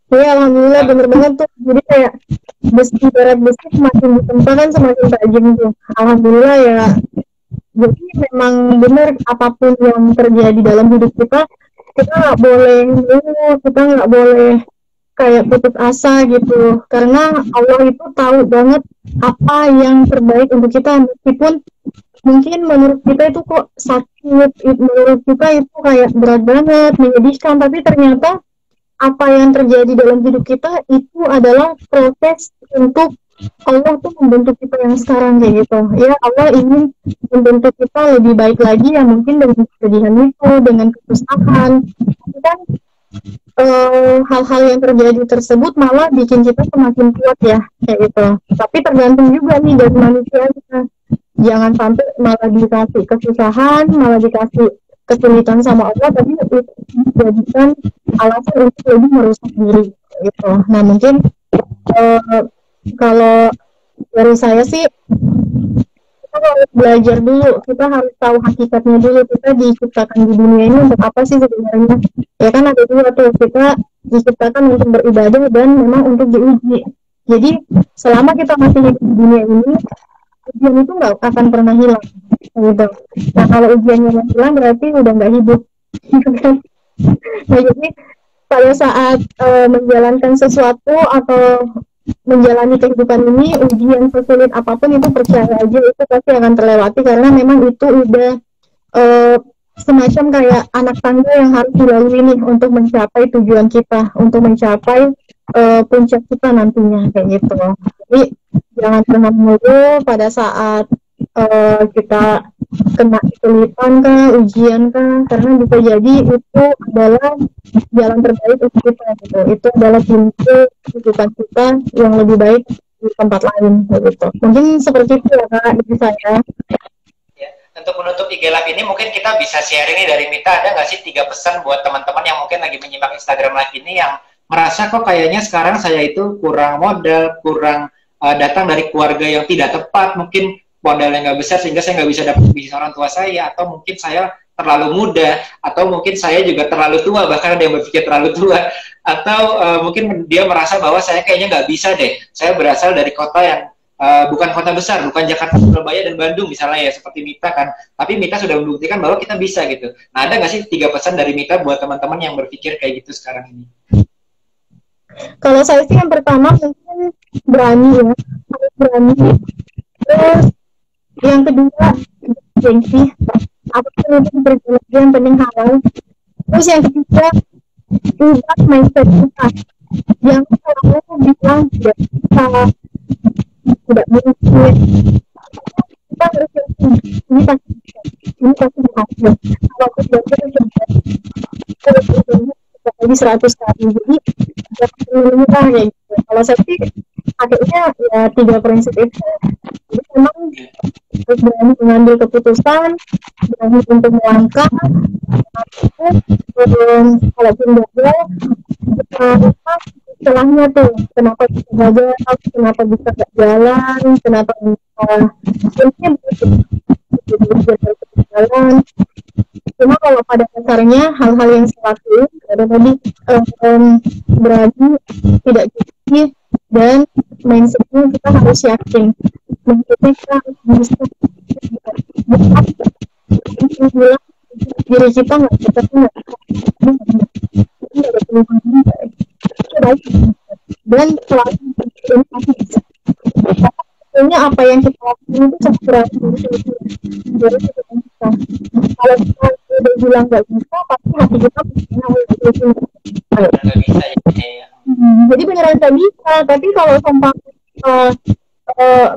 Iya, alhamdulillah bener banget tuh. Jadi kayak berat besi semakin ditempa kan semakin tajam tuh. Alhamdulillah ya. Jadi memang benar apapun yang terjadi dalam hidup kita nggak boleh ngeluh, kita nggak boleh kayak putus asa gitu. Karena Allah itu tahu banget apa yang terbaik untuk kita, meskipun mungkin menurut kita itu kok sakit, menurut kita itu kayak berat banget, menyedihkan, tapi ternyata apa yang terjadi dalam hidup kita itu adalah proses untuk Allah tuh membentuk kita yang sekarang kayak gitu. Ya Allah ingin membentuk kita lebih baik lagi, ya mungkin dengan kesedihan itu, dengan kesusahan. Tapi kan hal-hal yang terjadi tersebut malah bikin kita semakin kuat ya kayak gitu. Tapi tergantung juga nih dari manusia kita. Jangan sampai malah dikasih kesusahan, malah dikasih kesulitan sama Allah, tapi itu dijadikan alasan untuk lebih merusak diri gitu. Nah mungkin kalau dari saya sih kita harus belajar dulu, kita harus tahu hakikatnya dulu, kita diciptakan di dunia ini untuk apa sih sebenarnya. Ya kan ada dua tuh, kita diciptakan untuk beribadah dan memang untuk diuji. Jadi selama kita masih hidup di dunia ini, ujian itu nggak akan pernah hilang gitu. Nah kalau ujiannya nggak hilang berarti udah nggak hidup. Nah jadi pada saat menjalankan sesuatu atau menjalani kehidupan ini, ujian sesulit apapun itu percaya aja itu pasti akan terlewati, karena memang itu udah semacam kayak anak tangga yang harus dilalui nih untuk mencapai tujuan kita, untuk mencapai puncak kita nantinya kayak gitu. Jadi jangan pernah mengeluh pada saat kita kena kesulitan kah, ujian kah, karena bisa jadi itu adalah jalan terbaik untuk kita gitu. Itu adalah pintu kehidupan kita yang lebih baik di tempat lain gitu. Mungkin seperti itu ya Kak, dari saya. Ya, untuk menutup IG Live ini mungkin kita bisa sharing nih dari Mita, ada nggak sih 3 pesan buat teman-teman yang mungkin lagi menyimak Instagram Live ini yang merasa kok kayaknya sekarang saya itu kurang modal, kurang datang dari keluarga yang tidak tepat, mungkin modal yang nggak besar sehingga saya nggak bisa dapat bisnis orang tua saya, atau mungkin saya terlalu muda, atau mungkin saya juga terlalu tua, bahkan ada yang berpikir terlalu tua, atau mungkin dia merasa bahwa saya kayaknya nggak bisa deh, saya berasal dari kota yang bukan kota besar, bukan Jakarta, Surabaya, dan Bandung misalnya ya, seperti Mita kan, tapi Mita sudah membuktikan bahwa kita bisa gitu. Nah ada nggak sih 3 pesan dari Mita buat teman-teman yang berpikir kayak gitu sekarang ini? Kalau saya sih yang pertama mungkin berani ya, harus berani. Terus yang kedua gengsi, apapun itu berjalan yang penting halal. Terus yang ketiga ubah mindset kita, yang selalu bilang tidak bisa, tidak mungkin. Kita harus yakin ini pasti bisa, ini pasti berhasil. Kalau kita terus lagi 100 kali, jadi jangan ya gitu. Kalau saya sih akhirnya ya 3 prinsip itu. Jadi memang harus berani mengambil keputusan, berani untuk melangkah, kalaupun gagal, setelahnya tuh kenapa bisa gagal, kenapa bisa gak jalan, kenapa bisa jalan. Cuma kalau pada dasarnya hal-hal yang saya lakuin ada tadi berani, tidak gengsi, dan mindsetnya kita harus yakin, mindsetnya kita harus bisa bilang diri kita nggak bisa, nggak ada peluang baik, dan selalu pasti bisa. Sebenarnya apa yang kita lakukan itu sangat berarti dari kita. Kalau kita udah bilang nggak bisa, pasti hati kita nggak bisa ya. Jadi beneran nggak bisa. Tapi kalau sampai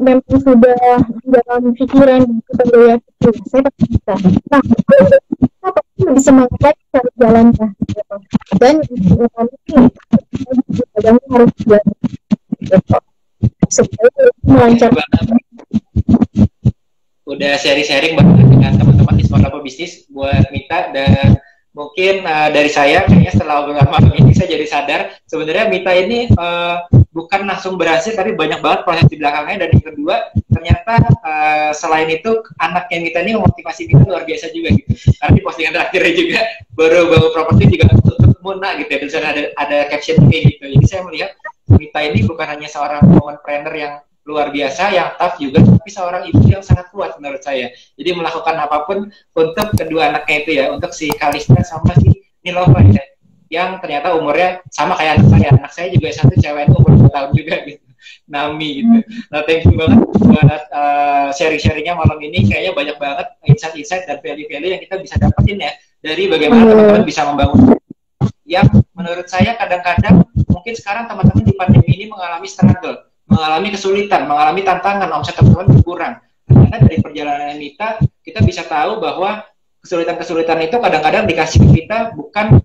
memang sudah dalam pikiran kita yakin saya pasti bisa. Nah kalau udah bisa lebih semangat lagi cari jalannya gitu. Dan ini harus jalan gitu supaya melancar. Udah sharing-sharing banget dengan teman-teman di Smart Lapo Bisnis buat Mita, dan mungkin dari saya kayaknya setelah obrolan malam ini saya jadi sadar sebenarnya Mita ini bukan langsung berhasil, tapi banyak banget proses di belakangnya. Dan yang kedua, ternyata selain itu anaknya Mita ini memotivasi Mita luar biasa juga gitu. Karena di postingan terakhirnya juga baru bangun properti juga tutup Muna gitu ya, dan ada caption kayak gitu. Jadi saya melihat Mita ini bukan hanya seorang womanpreneur yang luar biasa, yang tough juga, tapi seorang ibu yang sangat kuat menurut saya. Jadi melakukan apapun untuk kedua anaknya itu ya, untuk si Kalista sama si Nilova ya, yang ternyata umurnya sama kayak anak saya. Anak saya juga satu cewek itu umur 2 tahun juga gitu, Nami gitu. Nah, thank you banget buat sharing-sharingnya malam ini. Kayaknya banyak banget insight-insight dan value-value yang kita bisa dapetin ya dari bagaimana teman-teman bisa membangun. Yang menurut saya kadang-kadang mungkin sekarang teman-teman di pandemi ini mengalami struggle, mengalami kesulitan, mengalami tantangan, omset teman-teman berkurang. Karena dari perjalanan Mita, kita bisa tahu bahwa kesulitan-kesulitan itu kadang-kadang dikasih ke kita bukan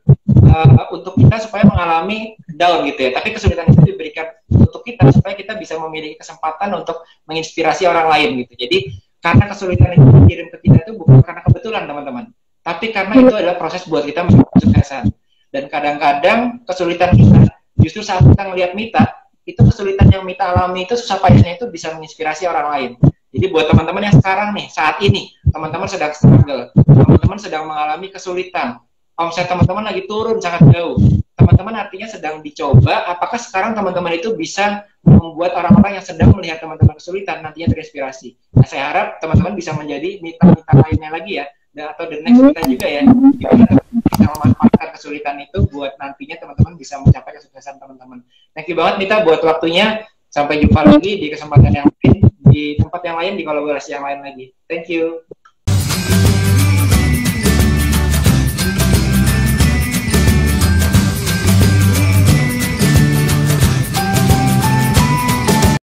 untuk kita supaya mengalami down gitu ya, tapi kesulitan itu diberikan untuk kita supaya kita bisa memiliki kesempatan untuk menginspirasi orang lain gitu. Jadi karena kesulitan itu dikirim ke kita itu bukan karena kebetulan teman-teman, tapi karena itu adalah proses buat kita menuju kesuksesan. Dan kadang-kadang kesulitan kita justru saat kita melihat Mita, itu kesulitan yang Mita alami itu, susah payahnya itu bisa menginspirasi orang lain. Jadi buat teman-teman yang sekarang nih, saat ini, teman-teman sedang struggle, teman-teman sedang mengalami kesulitan, omset teman-teman lagi turun sangat jauh, teman-teman artinya sedang dicoba, apakah sekarang teman-teman itu bisa membuat orang-orang yang sedang melihat teman-teman kesulitan nantinya terinspirasi. Nah, saya harap teman-teman bisa menjadi Mita-Mita lainnya lagi ya, atau the next Mita juga ya, gimana bisa memanfaatkan kesulitan itu buat nantinya teman-teman bisa mencapai kesuksesan teman-teman. Thank you banget Mita buat waktunya. Sampai jumpa lagi di kesempatan yang lain, di tempat yang lain, di kolaborasi yang lain lagi. Thank you.